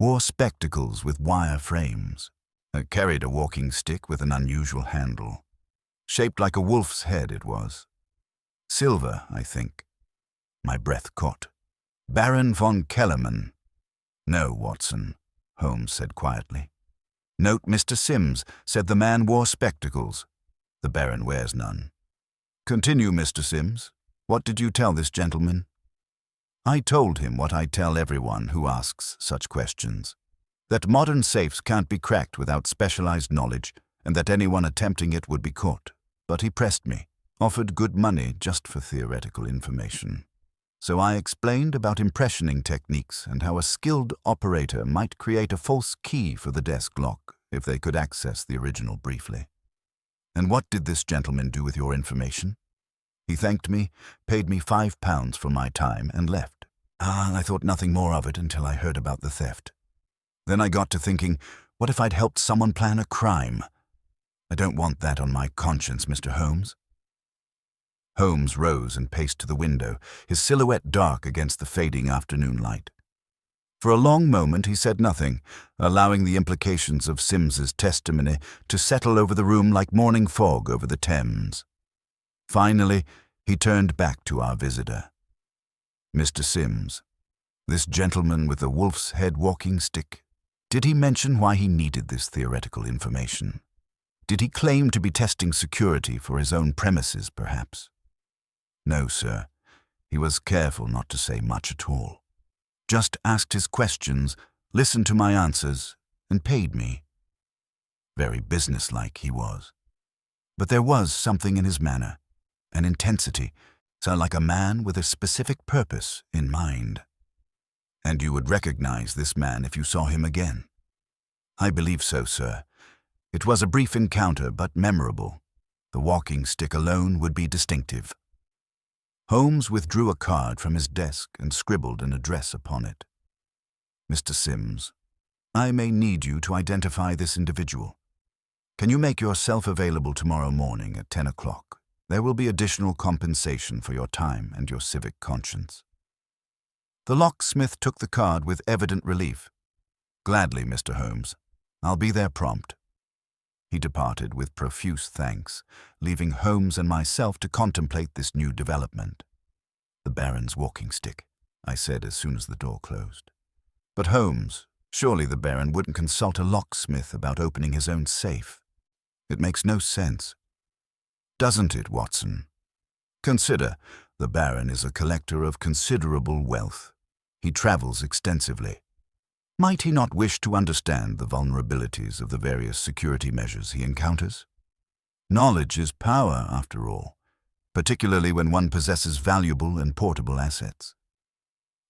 Wore spectacles with wire frames. Carried a walking stick with an unusual handle. Shaped like a wolf's head it was. Silver, I think. My breath caught. Baron von Kellerman. No, Watson, Holmes said quietly. Note Mr. Sims said the man wore spectacles. The Baron wears none. Continue, Mr. Sims. What did you tell this gentleman? I told him what I tell everyone who asks such questions. That modern safes can't be cracked without specialized knowledge, and that anyone attempting it would be caught. But he pressed me, offered good money just for theoretical information. So I explained about impressioning techniques and how a skilled operator might create a false key for the desk lock if they could access the original briefly. And what did this gentleman do with your information? He thanked me, paid me £5 for my time, and left. I thought nothing more of it until I heard about the theft. Then I got to thinking, what if I'd helped someone plan a crime? I don't want that on my conscience, Mr. Holmes. Holmes rose and paced to the window, his silhouette dark against the fading afternoon light. For a long moment he said nothing, allowing the implications of Sims's testimony to settle over the room like morning fog over the Thames. Finally, he turned back to our visitor. Mr. Sims, this gentleman with the wolf's head walking stick, did he mention why he needed this theoretical information? Did he claim to be testing security for his own premises, perhaps? No, sir. He was careful not to say much at all. Just asked his questions, listened to my answers, and paid me. Very businesslike he was. But there was something in his manner, an intensity, so like a man with a specific purpose in mind. And you would recognize this man if you saw him again? I believe so, sir. It was a brief encounter, but memorable. The walking stick alone would be distinctive. Holmes withdrew a card from his desk and scribbled an address upon it. Mr. Sims, I may need you to identify this individual. Can you make yourself available tomorrow morning at 10 o'clock? There will be additional compensation for your time and your civic conscience. The locksmith took the card with evident relief. Gladly, Mr. Holmes. I'll be there prompt. He departed with profuse thanks, leaving Holmes and myself to contemplate this new development. The Baron's walking stick, I said as soon as the door closed. But Holmes, surely the Baron wouldn't consult a locksmith about opening his own safe. It makes no sense. Doesn't it, Watson? Consider, the Baron is a collector of considerable wealth. He travels extensively. Might he not wish to understand the vulnerabilities of the various security measures he encounters? Knowledge is power, after all, particularly when one possesses valuable and portable assets.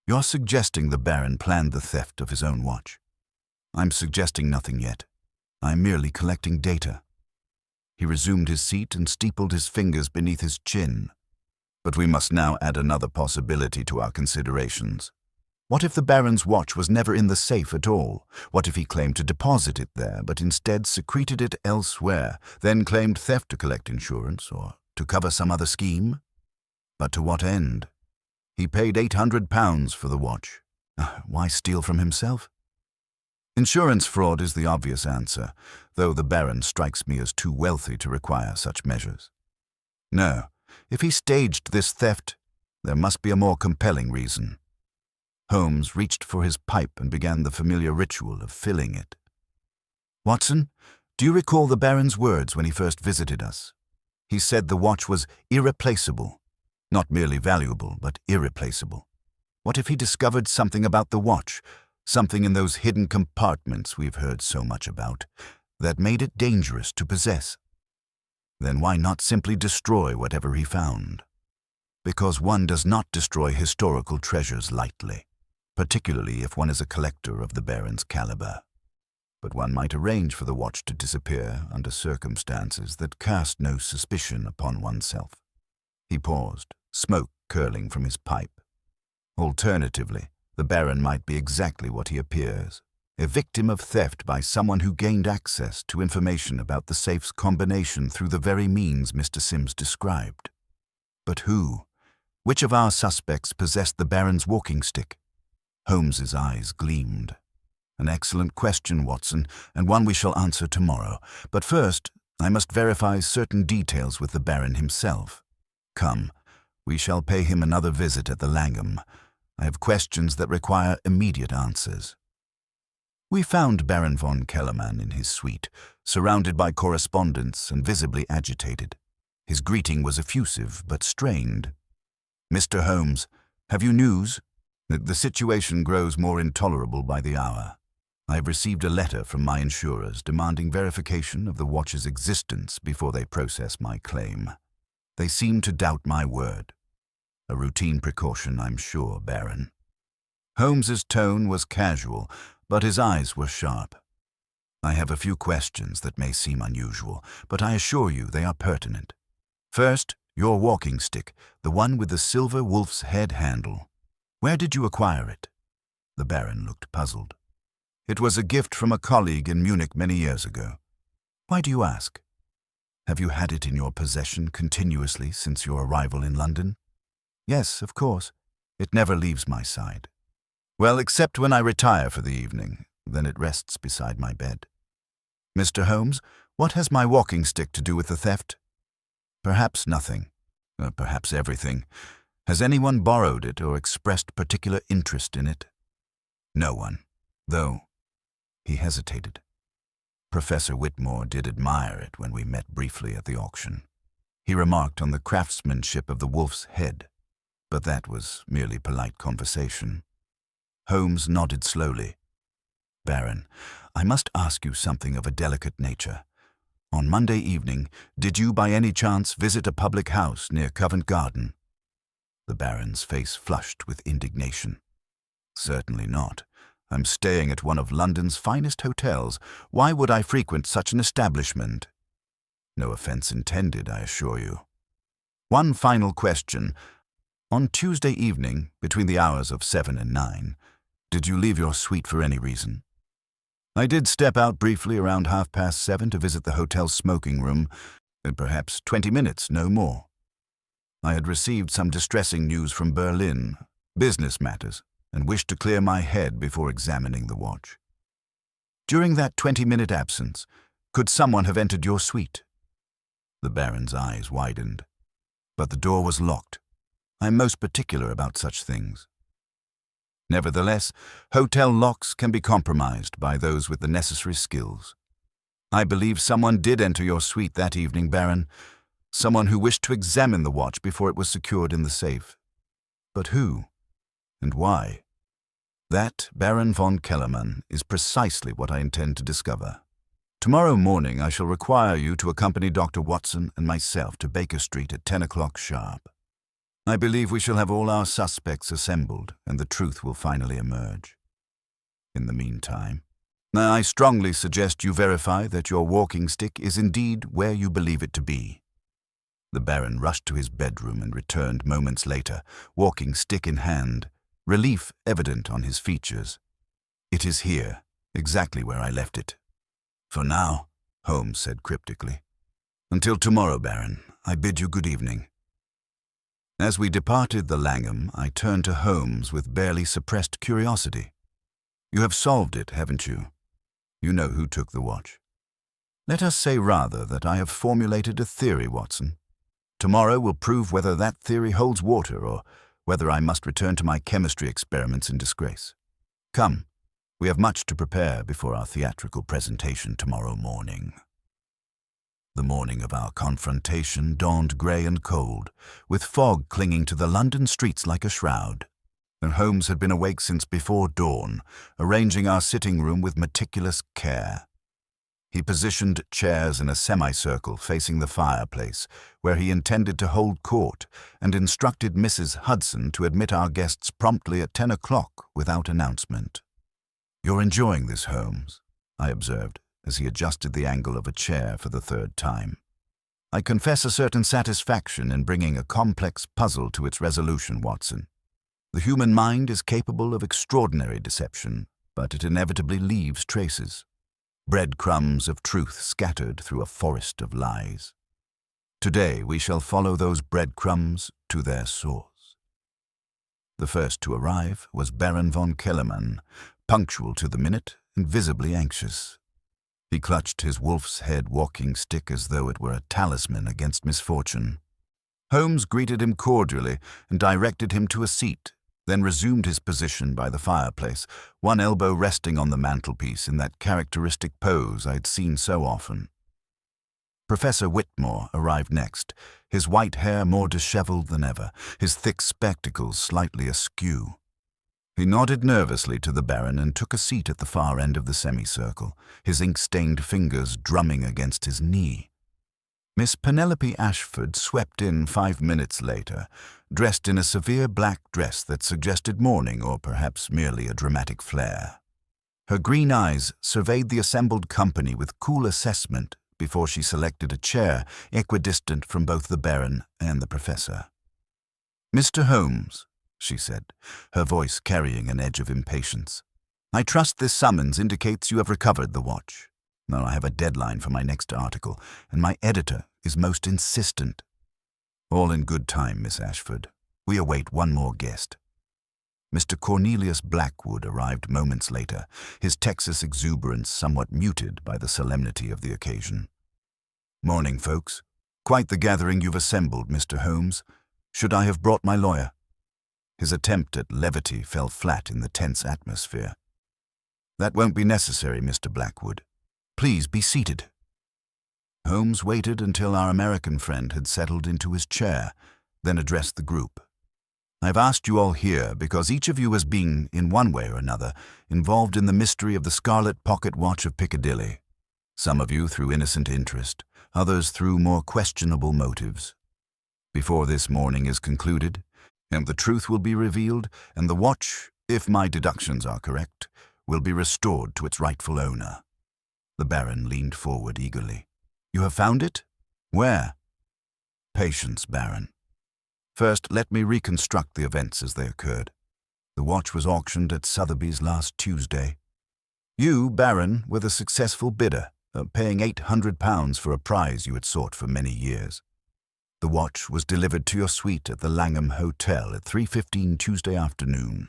You're suggesting the Baron planned the theft of his own watch. I'm suggesting nothing yet. I'm merely collecting data. He resumed his seat and steepled his fingers beneath his chin. But we must now add another possibility to our considerations. What if the Baron's watch was never in the safe at all? What if he claimed to deposit it there, but instead secreted it elsewhere, then claimed theft to collect insurance or to cover some other scheme? But to what end? He paid £800 for the watch. Why steal from himself? Insurance fraud is the obvious answer, though the Baron strikes me as too wealthy to require such measures. No, if he staged this theft, there must be a more compelling reason. Holmes reached for his pipe and began the familiar ritual of filling it. Watson, do you recall the Baron's words when he first visited us? He said the watch was irreplaceable. Not merely valuable, but irreplaceable. What if he discovered something about the watch, something in those hidden compartments we've heard so much about, that made it dangerous to possess? Then why not simply destroy whatever he found? Because one does not destroy historical treasures lightly, particularly if one is a collector of the Baron's caliber. But one might arrange for the watch to disappear under circumstances that cast no suspicion upon oneself. He paused, smoke curling from his pipe. Alternatively, the Baron might be exactly what he appears, a victim of theft by someone who gained access to information about the safe's combination through the very means Mr. Sims described. But who? Which of our suspects possessed the Baron's walking stick? Holmes's eyes gleamed. An excellent question, Watson, and one we shall answer tomorrow. But first, I must verify certain details with the Baron himself. Come, we shall pay him another visit at the Langham. I have questions that require immediate answers. We found Baron von Kellermann in his suite, surrounded by correspondence and visibly agitated. His greeting was effusive but strained. Mr. Holmes, have you news? The situation grows more intolerable by the hour. I have received a letter from my insurers demanding verification of the watch's existence before they process my claim. They seem to doubt my word. A routine precaution, I'm sure, Baron. Holmes's tone was casual, but his eyes were sharp. I have a few questions that may seem unusual, but I assure you they are pertinent. First, your walking stick, the one with the silver wolf's head handle. Where did you acquire it? The Baron looked puzzled. It was a gift from a colleague in Munich many years ago. Why do you ask? Have you had it in your possession continuously since your arrival in London? Yes, of course. It never leaves my side. Well, except when I retire for the evening, then it rests beside my bed. Mr. Holmes, what has my walking stick to do with the theft? Perhaps nothing. Perhaps everything. Has anyone borrowed it or expressed particular interest in it? No one, though. He hesitated. Professor Whitmore did admire it when we met briefly at the auction. He remarked on the craftsmanship of the wolf's head, but that was merely polite conversation. Holmes nodded slowly. Baron, I must ask you something of a delicate nature. On Monday evening, did you by any chance visit a public house near Covent Garden? The Baron's face flushed with indignation. Certainly not. I'm staying at one of London's finest hotels. Why would I frequent such an establishment? No offense intended, I assure you. One final question. On Tuesday evening, between the hours of 7 and 9, did you leave your suite for any reason? I did step out briefly around 7:30 to visit the hotel's smoking room, in perhaps 20 minutes, no more. I had received some distressing news from Berlin, business matters, and wished to clear my head before examining the watch. During that 20-minute absence, could someone have entered your suite? The Baron's eyes widened, but the door was locked. I am most particular about such things. Nevertheless, hotel locks can be compromised by those with the necessary skills. I believe someone did enter your suite that evening, Baron, someone who wished to examine the watch before it was secured in the safe. But who? And why? That, Baron von Kellermann, is precisely what I intend to discover. Tomorrow morning I shall require you to accompany Dr. Watson and myself to Baker Street at 10 o'clock sharp. I believe we shall have all our suspects assembled, and the truth will finally emerge. In the meantime, I strongly suggest you verify that your walking stick is indeed where you believe it to be. The Baron rushed to his bedroom and returned moments later, walking stick in hand, relief evident on his features. It is here, exactly where I left it. For now, Holmes said cryptically. Until tomorrow, Baron, I bid you good evening. As we departed the Langham, I turned to Holmes with barely suppressed curiosity. You have solved it, haven't you? You know who took the watch. Let us say rather that I have formulated a theory, Watson. Tomorrow will prove whether that theory holds water or whether I must return to my chemistry experiments in disgrace. Come, we have much to prepare before our theatrical presentation tomorrow morning. The morning of our confrontation dawned grey and cold, with fog clinging to the London streets like a shroud. And Holmes had been awake since before dawn, arranging our sitting room with meticulous care. He positioned chairs in a semicircle facing the fireplace, where he intended to hold court, and instructed Mrs. Hudson to admit our guests promptly at 10 o'clock without announcement. "You're enjoying this, Holmes," I observed, as he adjusted the angle of a chair for the third time. "I confess a certain satisfaction in bringing a complex puzzle to its resolution, Watson. The human mind is capable of extraordinary deception, but it inevitably leaves traces. Breadcrumbs of truth scattered through a forest of lies. Today we shall follow those breadcrumbs to their source." The first to arrive was Baron von Kellermann, punctual to the minute and visibly anxious. He clutched his wolf's head walking stick as though it were a talisman against misfortune. Holmes greeted him cordially and directed him to a seat, then resumed his position by the fireplace, one elbow resting on the mantelpiece in that characteristic pose I had seen so often. Professor Whitmore arrived next, his white hair more disheveled than ever, his thick spectacles slightly askew. He nodded nervously to the Baron and took a seat at the far end of the semicircle, his ink-stained fingers drumming against his knee. Miss Penelope Ashford swept in 5 minutes later, dressed in a severe black dress that suggested mourning or perhaps merely a dramatic flair. Her green eyes surveyed the assembled company with cool assessment before she selected a chair equidistant from both the Baron and the Professor. "Mr. Holmes," she said, her voice carrying an edge of impatience, "I trust this summons indicates you have recovered the watch. Now I have a deadline for my next article, and my editor is most insistent." "All in good time, Miss Ashford. We await one more guest." Mr. Cornelius Blackwood arrived moments later, his Texas exuberance somewhat muted by the solemnity of the occasion. "Morning, folks. Quite the gathering you've assembled, Mr. Holmes. Should I have brought my lawyer?" His attempt at levity fell flat in the tense atmosphere. "That won't be necessary, Mr. Blackwood. Please be seated." Holmes waited until our American friend had settled into his chair, then addressed the group. "I've asked you all here because each of you has been, in one way or another, involved in the mystery of the Scarlet pocket watch of Piccadilly. Some of you through innocent interest, others through more questionable motives. Before this morning is concluded, and the truth will be revealed, and the watch, if my deductions are correct, will be restored to its rightful owner." The Baron leaned forward eagerly. "You have found it? Where?" "Patience, Baron. First, let me reconstruct the events as they occurred. The watch was auctioned at Sotheby's last Tuesday. You, Baron, were the successful bidder, paying £800 for a prize you had sought for many years. The watch was delivered to your suite at the Langham Hotel at 3:15 Tuesday afternoon.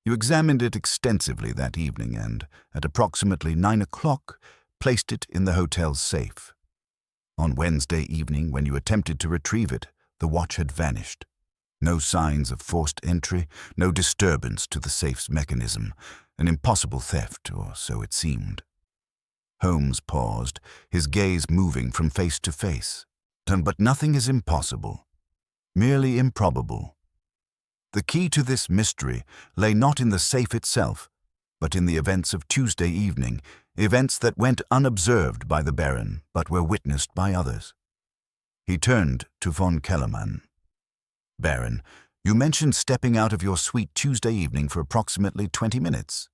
You examined it extensively that evening and, at approximately 9 o'clock, placed it in the hotel's safe. On Wednesday evening, when you attempted to retrieve it, the watch had vanished. No signs of forced entry, no disturbance to the safe's mechanism. An impossible theft, or so it seemed. Holmes paused, his gaze moving from face to face. But nothing is impossible, merely improbable. The key to this mystery lay not in the safe itself, but in the events of Tuesday evening, events that went unobserved by the Baron, but were witnessed by others. He turned to von Kellermann. "Baron, you mentioned stepping out of your suite Tuesday evening for approximately 20 minutes.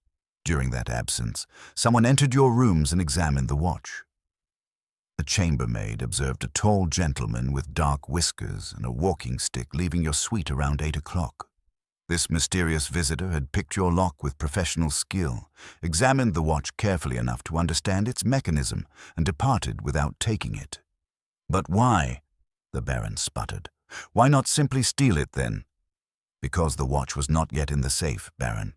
During that absence, someone entered your rooms and examined the watch. A chambermaid observed a tall gentleman with dark whiskers and a walking stick leaving your suite around 8 o'clock. This mysterious visitor had picked your lock with professional skill, examined the watch carefully enough to understand its mechanism, and departed without taking it." "But why?" the Baron sputtered. "Why not simply steal it, then?" "Because the watch was not yet in the safe, Baron.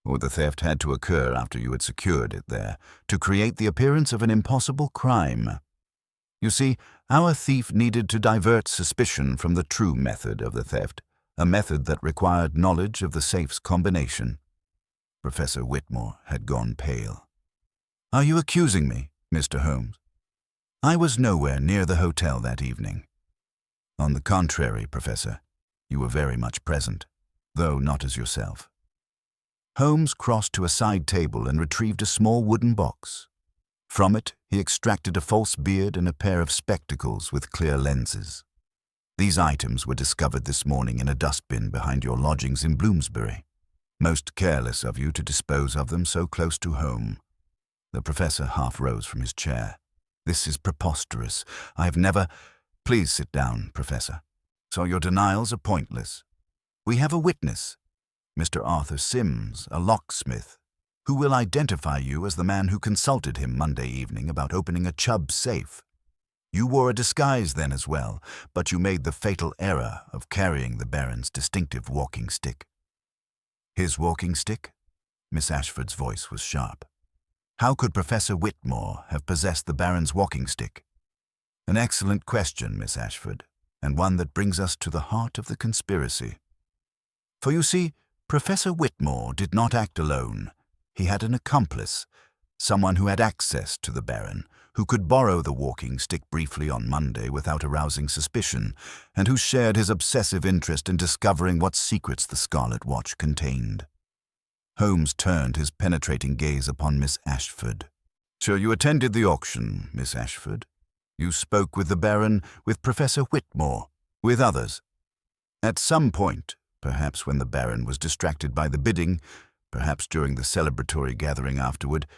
Or the theft had to occur after you had secured it there, to create the appearance of an impossible crime. You see, our thief needed to divert suspicion from the true method of the theft, a method that required knowledge of the safe's combination." Professor Whitmore had gone pale. "Are you accusing me, Mr. Holmes?" "I was nowhere near the hotel that evening." "On the contrary, Professor, you were very much present, though not as yourself." Holmes crossed to a side table and retrieved a small wooden box. From it, he extracted a false beard and a pair of spectacles with clear lenses. "These items were discovered this morning in a dustbin behind your lodgings in Bloomsbury. Most careless of you to dispose of them so close to home." The professor half rose from his chair. "This is preposterous. I have never—" "Please sit down, Professor. So your denials are pointless. We have a witness, Mr. Arthur Sims, a locksmith, who will identify you as the man who consulted him Monday evening about opening a Chubb safe. You wore a disguise then as well, but you made the fatal error of carrying the Baron's distinctive walking stick." "His walking stick?" Miss Ashford's voice was sharp. "How could Professor Whitmore have possessed the Baron's walking stick?" "An excellent question, Miss Ashford, and one that brings us to the heart of the conspiracy. For you see, Professor Whitmore did not act alone. He had an accomplice, someone who had access to the Baron, who could borrow the walking stick briefly on Monday without arousing suspicion, and who shared his obsessive interest in discovering what secrets the Scarlet watch contained." Holmes turned his penetrating gaze upon Miss Ashford. "So you attended the auction, Miss Ashford? You spoke with the Baron, with Professor Whitmore, with others? At some point, perhaps when the Baron was distracted by the bidding, perhaps during the celebratory gathering afterward,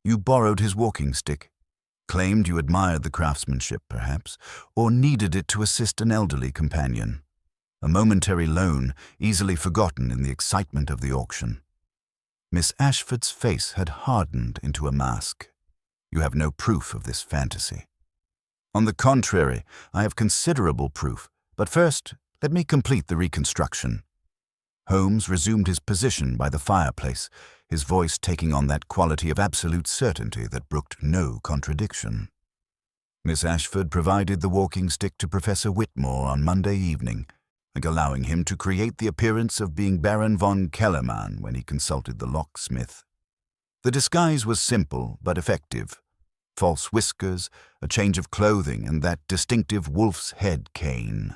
you borrowed his walking stick, claimed you admired the craftsmanship, perhaps, or needed it to assist an elderly companion. A momentary loan, easily forgotten in the excitement of the auction." Miss Ashford's face had hardened into a mask. "You have no proof of this fantasy." "On the contrary, I have considerable proof, but first, let me complete the reconstruction." Holmes resumed his position by the fireplace, his voice taking on that quality of absolute certainty that brooked no contradiction. "Miss Ashford provided the walking stick to Professor Whitmore on Monday evening, allowing him to create the appearance of being Baron von Kellermann when he consulted the locksmith. The disguise was simple but effective. False whiskers, a change of clothing, and that distinctive wolf's head cane.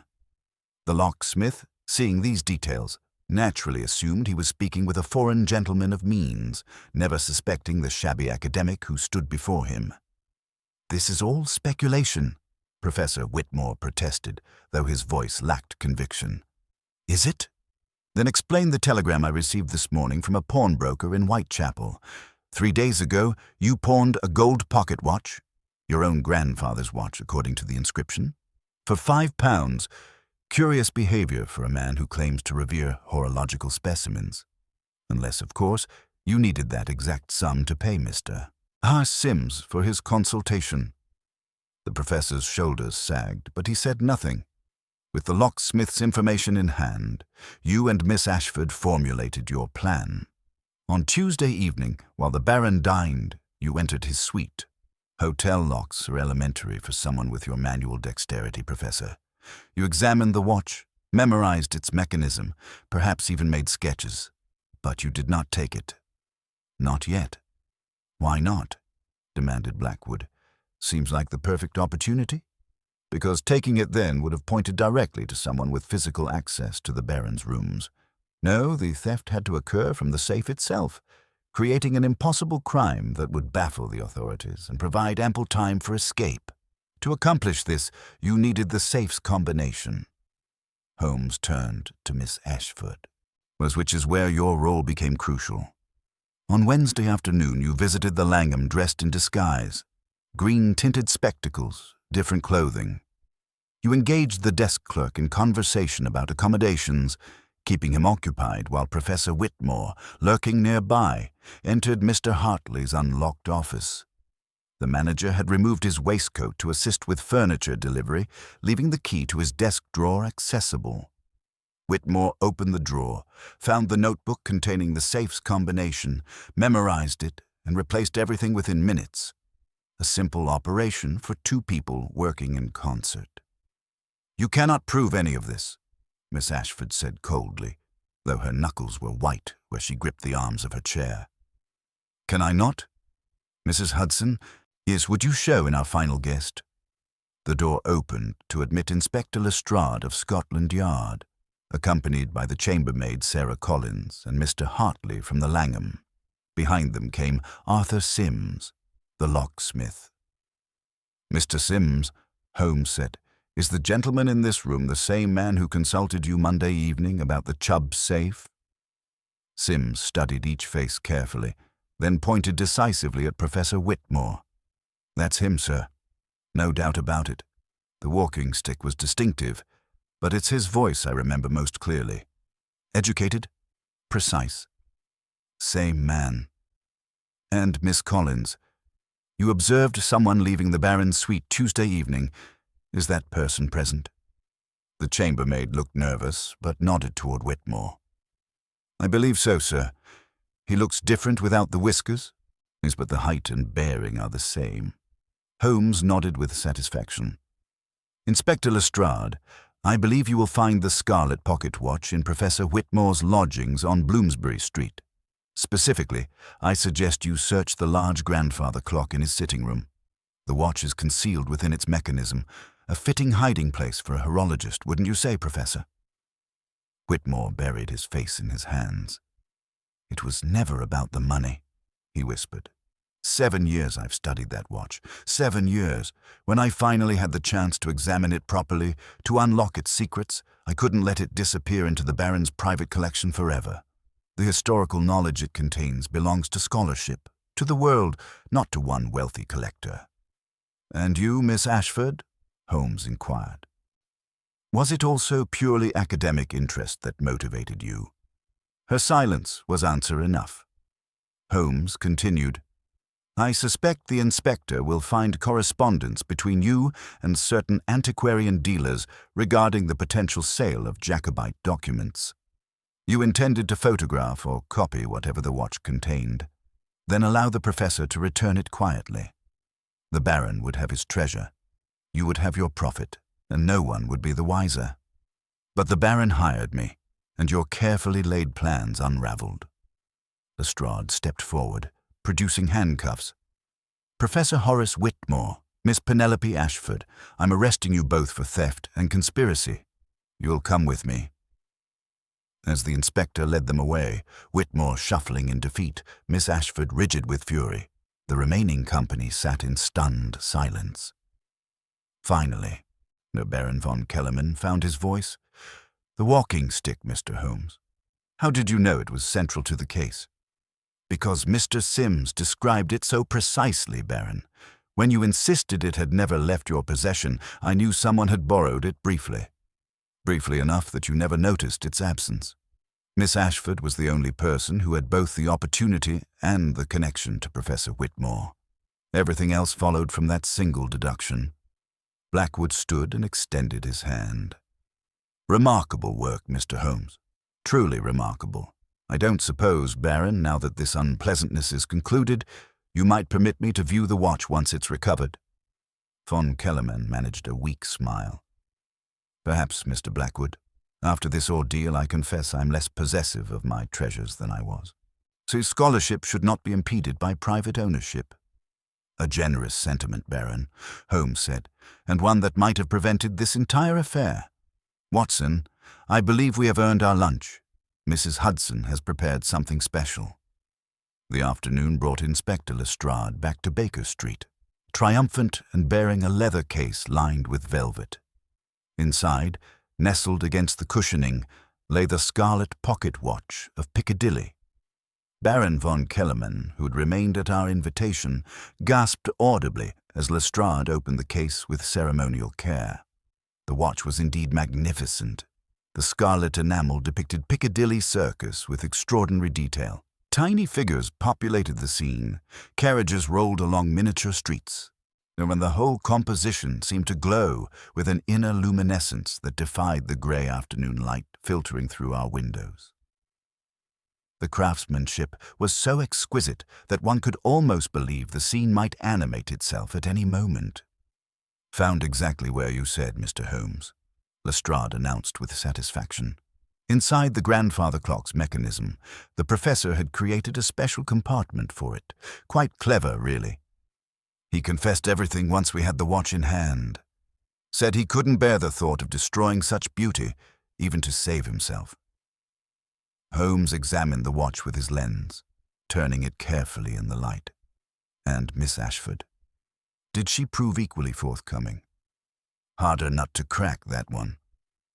The locksmith, seeing these details, naturally assumed he was speaking with a foreign gentleman of means, never suspecting the shabby academic who stood before him. "This is all speculation," Professor Whitmore protested, though his voice lacked conviction. "Is it?" Then explain the telegram I received this morning from a pawnbroker in Whitechapel. 3 days ago, you pawned a gold pocket watch, your own grandfather's watch according to the inscription, for £5. Curious behavior for a man who claims to revere horological specimens. Unless, of course, you needed that exact sum to pay Mr. Sims for his consultation. The professor's shoulders sagged, but he said nothing. With the locksmith's information in hand, you and Miss Ashford formulated your plan. On Tuesday evening, while the Baron dined, you entered his suite. Hotel locks are elementary for someone with your manual dexterity, Professor. You examined the watch, memorized its mechanism, perhaps even made sketches. But you did not take it. Not yet. Why not? Demanded Blackwood. Seems like the perfect opportunity. Because taking it then would have pointed directly to someone with physical access to the Baron's rooms. No, the theft had to occur from the safe itself, creating an impossible crime that would baffle the authorities and provide ample time for escape. To accomplish this, you needed the safe's combination. Holmes turned to Miss Ashford, which is where your role became crucial. On Wednesday afternoon, you visited the Langham dressed in disguise, green-tinted spectacles, different clothing. You engaged the desk clerk in conversation about accommodations, keeping him occupied while Professor Whitmore, lurking nearby, entered Mr. Hartley's unlocked office. The manager had removed his waistcoat to assist with furniture delivery, leaving the key to his desk drawer accessible. Whitmore opened the drawer, found the notebook containing the safe's combination, memorized it, and replaced everything within minutes. A simple operation for 2 people working in concert. You cannot prove any of this, Miss Ashford said coldly, though her knuckles were white where she gripped the arms of her chair. Can I not? Mrs. Hudson, yes, would you show in our final guest? The door opened to admit Inspector Lestrade of Scotland Yard, accompanied by the chambermaid Sarah Collins and Mr. Hartley from the Langham. Behind them came Arthur Sims, the locksmith. Mr. Sims, Holmes said, is the gentleman in this room the same man who consulted you Monday evening about the Chubb safe? Sims studied each face carefully, then pointed decisively at Professor Whitmore. That's him, sir. No doubt about it. The walking stick was distinctive, but it's his voice I remember most clearly. Educated, precise. Same man. And Miss Collins, you observed someone leaving the Baron's suite Tuesday evening. Is that person present? The chambermaid looked nervous, but nodded toward Whitmore. I believe so, sir. He looks different without the whiskers, but the height and bearing are the same. Holmes nodded with satisfaction. Inspector Lestrade, I believe you will find the Scarlet pocket watch in Professor Whitmore's lodgings on Bloomsbury Street. Specifically, I suggest you search the large grandfather clock in his sitting room. The watch is concealed within its mechanism, a fitting hiding place for a horologist, wouldn't you say, Professor? Whitmore buried his face in his hands. It was never about the money, he whispered. 7 years I've studied that watch. 7 years. When I finally had the chance to examine it properly, to unlock its secrets, I couldn't let it disappear into the Baron's private collection forever. The historical knowledge it contains belongs to scholarship, to the world, not to one wealthy collector. And you, Miss Ashford? Holmes inquired. Was it also purely academic interest that motivated you? Her silence was answer enough. Holmes continued, I suspect the inspector will find correspondence between you and certain antiquarian dealers regarding the potential sale of Jacobite documents. You intended to photograph or copy whatever the watch contained, then allow the professor to return it quietly. The Baron would have his treasure, you would have your profit, and no one would be the wiser. But the Baron hired me, and your carefully laid plans unraveled. Lestrade stepped forward, producing handcuffs. Professor Horace Whitmore, Miss Penelope Ashford, I'm arresting you both for theft and conspiracy. You'll come with me. As the inspector led them away, Whitmore shuffling in defeat, Miss Ashford rigid with fury, the remaining company sat in stunned silence. Finally, the Baron von Kellerman found his voice. The walking stick, Mr. Holmes. How did you know it was central to the case? Because Mr. Sims described it so precisely, Baron. When you insisted it had never left your possession, I knew someone had borrowed it briefly. Briefly enough that you never noticed its absence. Miss Ashford was the only person who had both the opportunity and the connection to Professor Whitmore. Everything else followed from that single deduction. Blackwood stood and extended his hand. Remarkable work, Mr. Holmes. Truly remarkable. I don't suppose, Baron, now that this unpleasantness is concluded, you might permit me to view the watch once it's recovered. Von Kellerman managed a weak smile. Perhaps, Mr. Blackwood. After this ordeal, I confess I'm less possessive of my treasures than I was. So scholarship should not be impeded by private ownership. A generous sentiment, Baron, Holmes said, and one that might have prevented this entire affair. Watson, I believe we have earned our lunch. Mrs. Hudson has prepared something special. The afternoon brought Inspector Lestrade back to Baker Street, triumphant and bearing a leather case lined with velvet. Inside, nestled against the cushioning, lay the scarlet pocket watch of Piccadilly. Baron von Kellerman, who had remained at our invitation, gasped audibly as Lestrade opened the case with ceremonial care. The watch was indeed magnificent. The scarlet enamel depicted Piccadilly Circus with extraordinary detail. Tiny figures populated the scene, carriages rolled along miniature streets, and the whole composition seemed to glow with an inner luminescence that defied the grey afternoon light filtering through our windows. The craftsmanship was so exquisite that one could almost believe the scene might animate itself at any moment. Found exactly where you said, Mr. Holmes, Lestrade announced with satisfaction. Inside the grandfather clock's mechanism, the professor had created a special compartment for it. Quite clever, really. He confessed everything once we had the watch in hand. Said he couldn't bear the thought of destroying such beauty, even to save himself. Holmes examined the watch with his lens, turning it carefully in the light. And Miss Ashford? Did she prove equally forthcoming? Harder nut to crack, that one.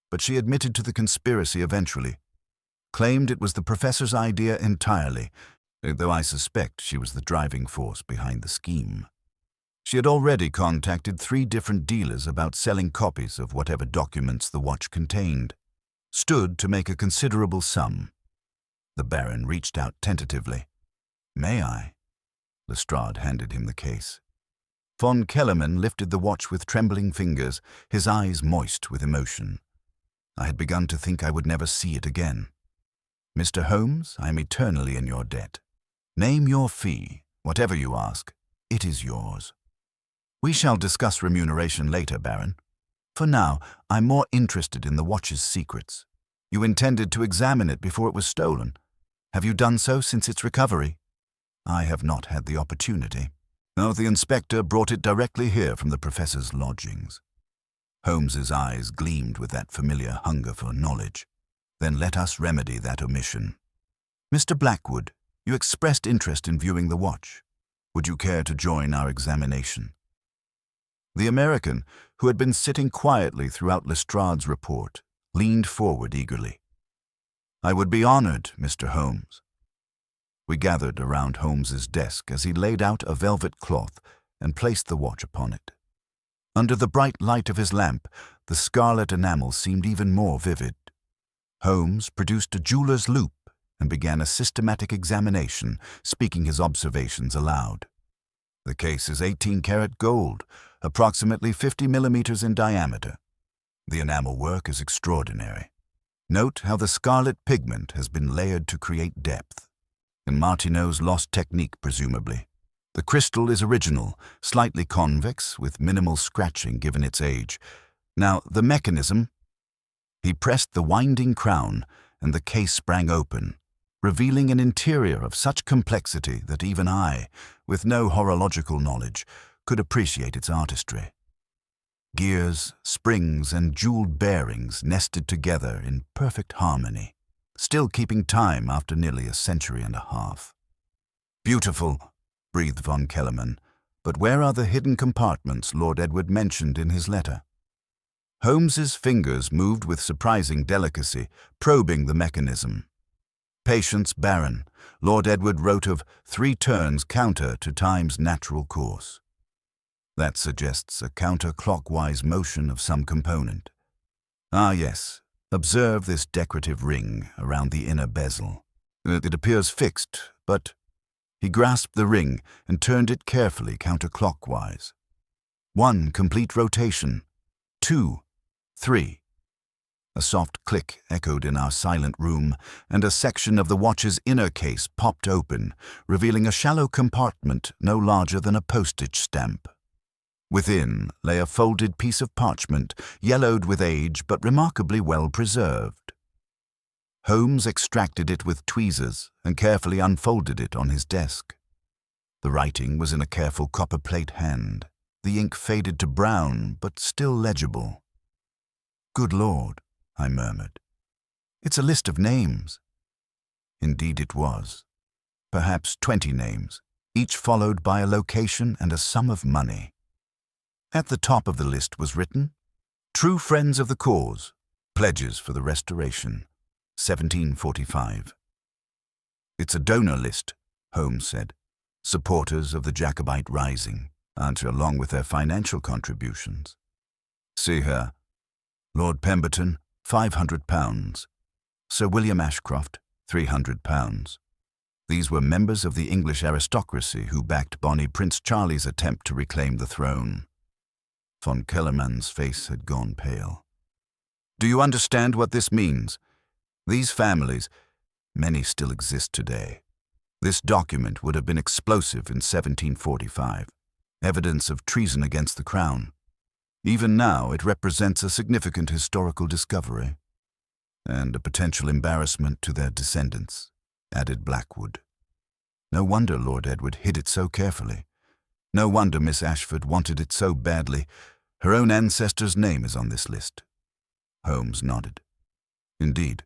But she admitted to the conspiracy eventually. Claimed it was the professor's idea entirely, though I suspect she was the driving force behind the scheme. She had already contacted 3 different dealers about selling copies of whatever documents the watch contained. Stood to make a considerable sum. The Baron reached out tentatively. May I? Lestrade handed him the case. Von Kellerman lifted the watch with trembling fingers, his eyes moist with emotion. I had begun to think I would never see it again. Mr. Holmes, I am eternally in your debt. Name your fee, whatever you ask. It is yours. We shall discuss remuneration later, Baron. For now, I'm more interested in the watch's secrets. You intended to examine it before it was stolen. Have you done so since its recovery? I have not had the opportunity. No, the inspector brought it directly here from the professor's lodgings. Holmes's eyes gleamed with that familiar hunger for knowledge. Then let us remedy that omission. Mr. Blackwood, you expressed interest in viewing the watch. Would you care to join our examination? The American, who had been sitting quietly throughout Lestrade's report, leaned forward eagerly. I would be honored, Mr. Holmes. We gathered around Holmes's desk as he laid out a velvet cloth and placed the watch upon it. Under the bright light of his lamp, the scarlet enamel seemed even more vivid. Holmes produced a jeweler's loupe and began a systematic examination, speaking his observations aloud. The case is 18-karat gold, approximately 50 millimeters in diameter. The enamel work is extraordinary. Note how the scarlet pigment has been layered to create depth. In Martineau's lost technique, presumably. The crystal is original, slightly convex, with minimal scratching given its age. Now, the mechanism. He pressed the winding crown, and the case sprang open, revealing an interior of such complexity that even I, with no horological knowledge, could appreciate its artistry. Gears, springs, and jeweled bearings nested together in perfect harmony, still keeping time after nearly a century and a half. Beautiful, breathed von Kellerman, but where are the hidden compartments Lord Edward mentioned in his letter? Holmes's fingers moved with surprising delicacy, probing the mechanism. Patience barren, Lord Edward wrote of 3 turns counter to time's natural course. That suggests a counterclockwise motion of some component. Ah yes, observe this decorative ring around the inner bezel. It appears fixed, but he grasped the ring and turned it carefully counterclockwise. 1 complete rotation, 2, 3. A soft click echoed in our silent room, and a section of the watch's inner case popped open, revealing a shallow compartment no larger than a postage stamp. Within lay a folded piece of parchment, yellowed with age but remarkably well preserved. Holmes extracted it with tweezers and carefully unfolded it on his desk. The writing was in a careful copperplate hand. The ink faded to brown, but still legible. "Good Lord," I murmured. "It's a list of names." Indeed it was. Perhaps 20 names, each followed by a location and a sum of money. At the top of the list was written, "True Friends of the Cause, Pledges for the Restoration, 1745. "It's a donor list," Holmes said. "Supporters of the Jacobite Rising answer along with their financial contributions. See here. Lord Pemberton, £500. Sir William Ashcroft, £300. These were members of the English aristocracy who backed Bonnie Prince Charlie's attempt to reclaim the throne." Von Kellermann's face had gone pale. "Do you understand what this means? These families, many still exist today. This document would have been explosive in 1745, evidence of treason against the crown. Even now, it represents a significant historical discovery, and a potential embarrassment to their descendants," added Blackwood. "No wonder Lord Edward hid it so carefully. No wonder Miss Ashford wanted it so badly. Her own ancestor's name is on this list." Holmes nodded. "Indeed.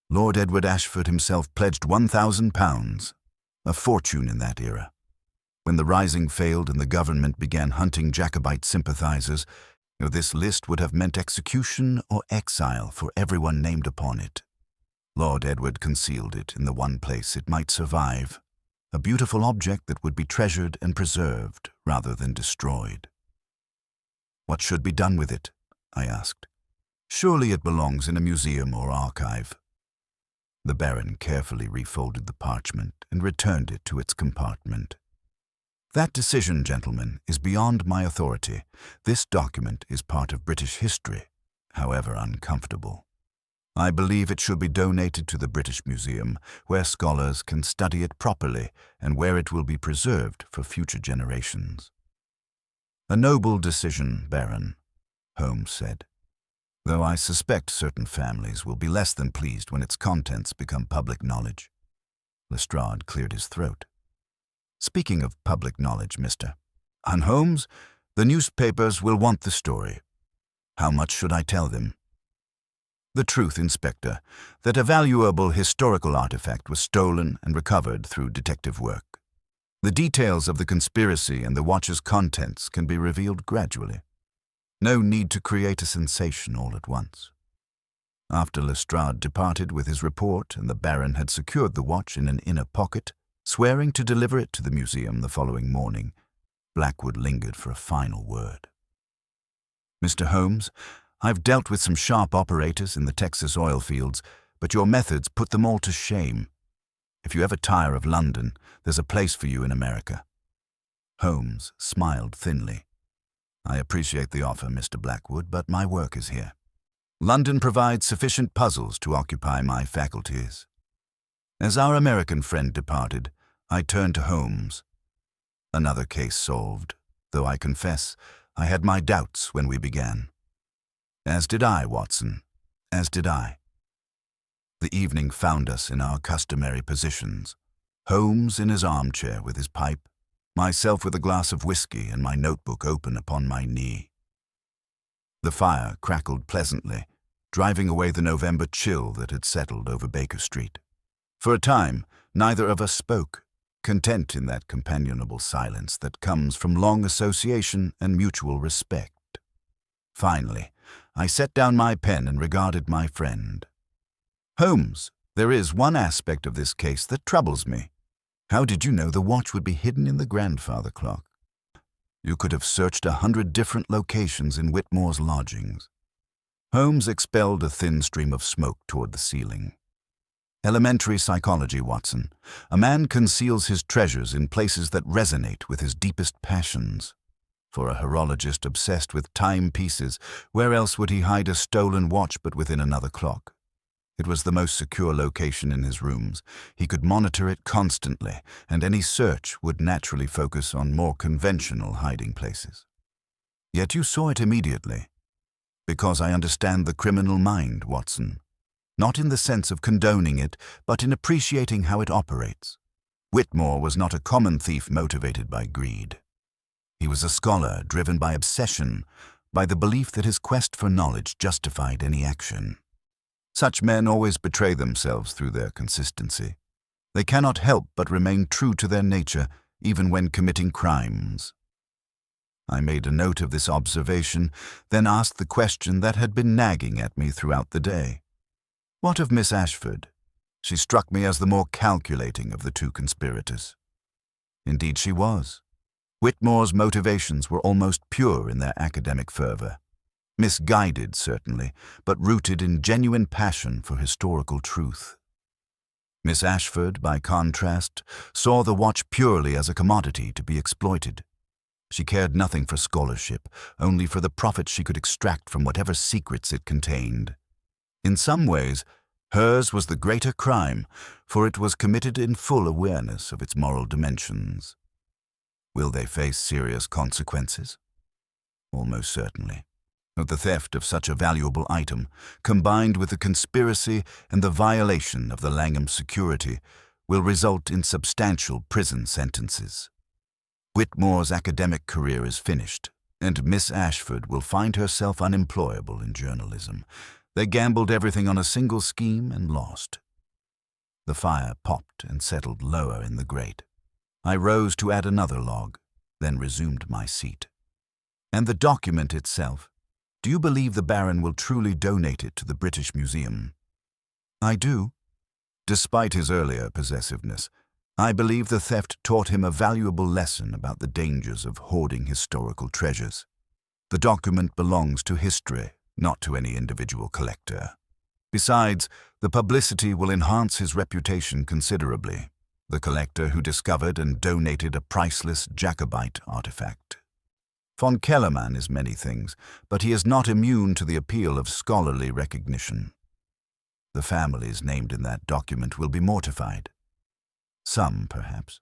Lord Edward Ashford himself pledged £1,000, a fortune in that era. When the Rising failed and the government began hunting Jacobite sympathizers, this list would have meant execution or exile for everyone named upon it. Lord Edward concealed it in the one place it might survive, a beautiful object that would be treasured and preserved rather than destroyed." "What should be done with it?" I asked. "Surely it belongs in a museum or archive." The Baron carefully refolded the parchment and returned it to its compartment. "That decision, gentlemen, is beyond my authority. This document is part of British history, however uncomfortable. I believe it should be donated to the British Museum, where scholars can study it properly and where it will be preserved for future generations." "A noble decision, Baron," Holmes said, "though I suspect certain families will be less than pleased when its contents become public knowledge." Lestrade cleared his throat. "Speaking of public knowledge, Mr. Holmes, the newspapers will want the story. How much should I tell them?" "The truth, Inspector, that a valuable historical artifact was stolen and recovered through detective work. The details of the conspiracy and the watch's contents can be revealed gradually. No need to create a sensation all at once." After Lestrade departed with his report and the Baron had secured the watch in an inner pocket, swearing to deliver it to the museum the following morning, Blackwood lingered for a final word. "Mr. Holmes, I've dealt with some sharp operators in the Texas oil fields, but your methods put them all to shame. If you ever tire of London, there's a place for you in America." Holmes smiled thinly. "I appreciate the offer, Mr. Blackwood, but my work is here. London provides sufficient puzzles to occupy my faculties." As our American friend departed, I turned to Holmes. Another case solved, though I confess I had my doubts when we began. "As did I, Watson, as did I." The evening found us in our customary positions, Holmes in his armchair with his pipe, myself with a glass of whiskey and my notebook open upon my knee. The fire crackled pleasantly, driving away the November chill that had settled over Baker Street. For a time, neither of us spoke, content in that companionable silence that comes from long association and mutual respect. Finally, I set down my pen and regarded my friend. "Holmes, There is one aspect of this case that troubles me. How did you know the watch would be hidden in the grandfather clock? You could have searched 100 different locations in Whitmore's lodgings. Holmes expelled a thin stream of smoke toward the ceiling. Elementary psychology, Watson. A man conceals his treasures in places that resonate with his deepest passions. For a horologist obsessed with timepieces, where else would he hide a stolen watch but within another clock? It was the most secure location in his rooms. He could monitor it constantly, and any search would naturally focus on more conventional hiding places. Yet you saw it immediately. Because I understand the criminal mind, Watson. Not in the sense of condoning it, but in appreciating how it operates. Whitmore was not a common thief motivated by greed. He was a scholar driven by obsession, by the belief that his quest for knowledge justified any action. Such men always betray themselves through their consistency. They cannot help but remain true to their nature, even when committing crimes. I made a note of this observation, then asked the question that had been nagging at me throughout the day. What of Miss Ashford? She struck me as the more calculating of the two conspirators. Indeed she was. Whitmore's motivations were almost pure in their academic fervor. Misguided, certainly, but rooted in genuine passion for historical truth. Miss Ashford, by contrast, saw the watch purely as a commodity to be exploited. She cared nothing for scholarship, only for the profit she could extract from whatever secrets it contained. In some ways, hers was the greater crime, for it was committed in full awareness of its moral dimensions. Will they face serious consequences? Almost certainly. The theft of such a valuable item, combined with the conspiracy and the violation of the Langham security, will result in substantial prison sentences. Whitmore's academic career is finished, and Miss Ashford will find herself unemployable in journalism. They gambled everything on a single scheme and lost. The fire popped and settled lower in the grate. I rose to add another log, then resumed my seat. And the document itself? Do you believe the Baron will truly donate it to the British Museum? I do. Despite his earlier possessiveness, I believe the theft taught him a valuable lesson about the dangers of hoarding historical treasures. The document belongs to history, not to any individual collector. Besides, the publicity will enhance his reputation considerably, the collector who discovered and donated a priceless Jacobite artifact. Von Kellermann is many things, but he is not immune to the appeal of scholarly recognition. The families named in that document will be mortified. Some, perhaps.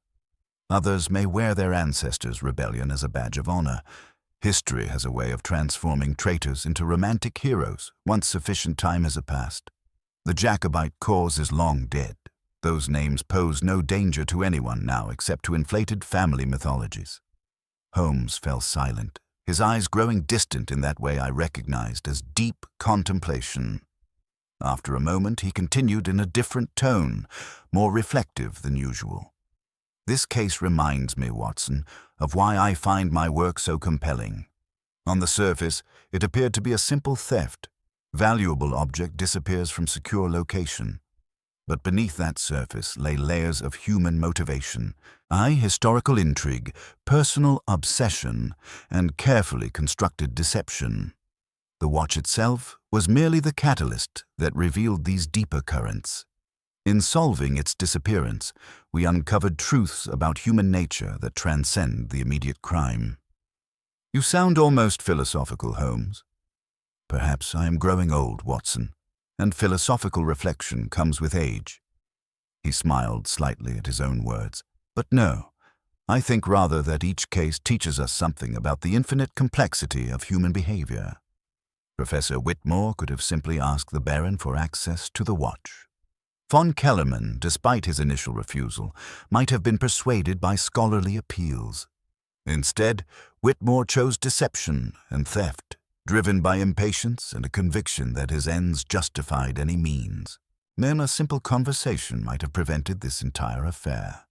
Others may wear their ancestors' rebellion as a badge of honor. History has a way of transforming traitors into romantic heroes once sufficient time has passed. The Jacobite cause is long dead. Those names pose no danger to anyone now except to inflated family mythologies. Holmes fell silent, his eyes growing distant in that way I recognized as deep contemplation. After a moment he continued in a different tone, more reflective than usual. This case reminds me, Watson, of why I find my work so compelling. On the surface, it appeared to be a simple theft. Valuable object disappears from secure location. But beneath that surface lay layers of human motivation, historical intrigue, personal obsession, and carefully constructed deception. The watch itself was merely the catalyst that revealed these deeper currents. In solving its disappearance, we uncovered truths about human nature that transcend the immediate crime. You sound almost philosophical, Holmes. Perhaps I am growing old, Watson, and philosophical reflection comes with age. He smiled slightly at his own words. But no, I think rather that each case teaches us something about the infinite complexity of human behavior. Professor Whitmore could have simply asked the Baron for access to the watch. Von Kellermann, despite his initial refusal, might have been persuaded by scholarly appeals. Instead, Whitmore chose deception and theft, driven by impatience and a conviction that his ends justified any means. Then a simple conversation might have prevented this entire affair.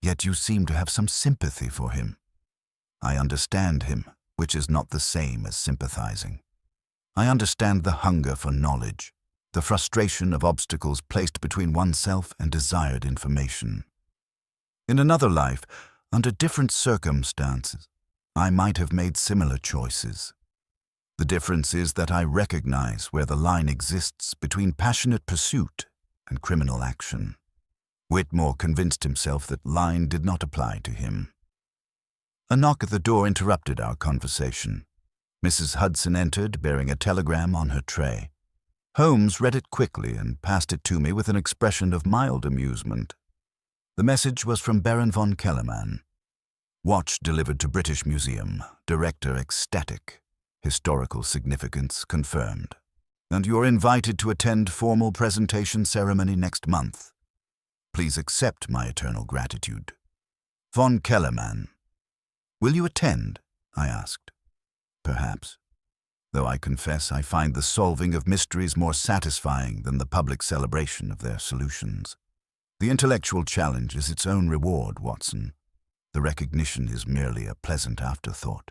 Yet you seem to have some sympathy for him. I understand him, which is not the same as sympathizing. I understand the hunger for knowledge, the frustration of obstacles placed between oneself and desired information. In another life, under different circumstances, I might have made similar choices. The difference is that I recognize where the line exists between passionate pursuit and criminal action. Whitmore convinced himself that line did not apply to him. A knock at the door interrupted our conversation. Mrs. Hudson entered, bearing a telegram on her tray. Holmes read it quickly and passed it to me with an expression of mild amusement. The message was from Baron von Kellermann. Watch delivered to British Museum. Director ecstatic. Historical significance confirmed. And you're invited to attend formal presentation ceremony next month. Please accept my eternal gratitude. Von Kellermann. Will you attend? I asked. Perhaps. Though I confess I find the solving of mysteries more satisfying than the public celebration of their solutions. The intellectual challenge is its own reward, Watson. The recognition is merely a pleasant afterthought.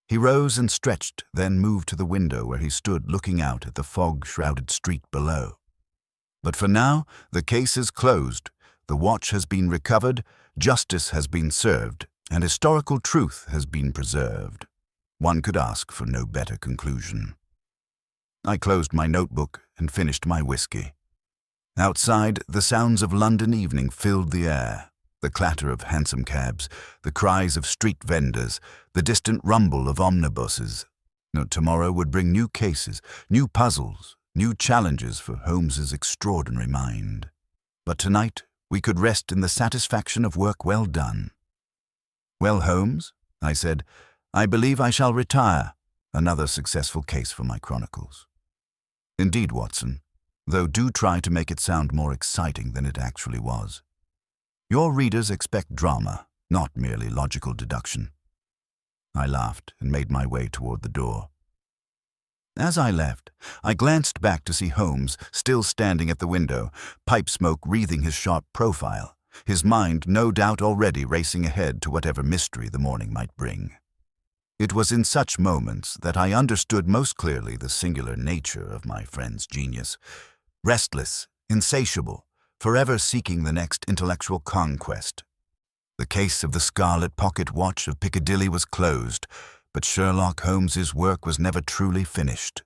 He rose and stretched, then moved to the window where he stood looking out at the fog-shrouded street below. But for now, the case is closed, the watch has been recovered, justice has been served, and historical truth has been preserved. One could ask for no better conclusion. I closed my notebook and finished my whiskey. Outside, the sounds of London evening filled the air. The clatter of hansom cabs, the cries of street vendors, the distant rumble of omnibuses. Tomorrow would bring new cases, new puzzles, new challenges for Holmes's extraordinary mind. But tonight, we could rest in the satisfaction of work well done. Well, Holmes, I said, I believe I shall retire. Another successful case for my chronicles. Indeed, Watson, though do try to make it sound more exciting than it actually was. Your readers expect drama, not merely logical deduction. I laughed and made my way toward the door. As I left, I glanced back to see Holmes still standing at the window, pipe smoke wreathing his sharp profile, his mind no doubt already racing ahead to whatever mystery the morning might bring. It was in such moments that I understood most clearly the singular nature of my friend's genius. Restless, insatiable, forever seeking the next intellectual conquest. The case of the Scarlet pocket watch of Piccadilly was closed, but Sherlock Holmes's work was never truly finished.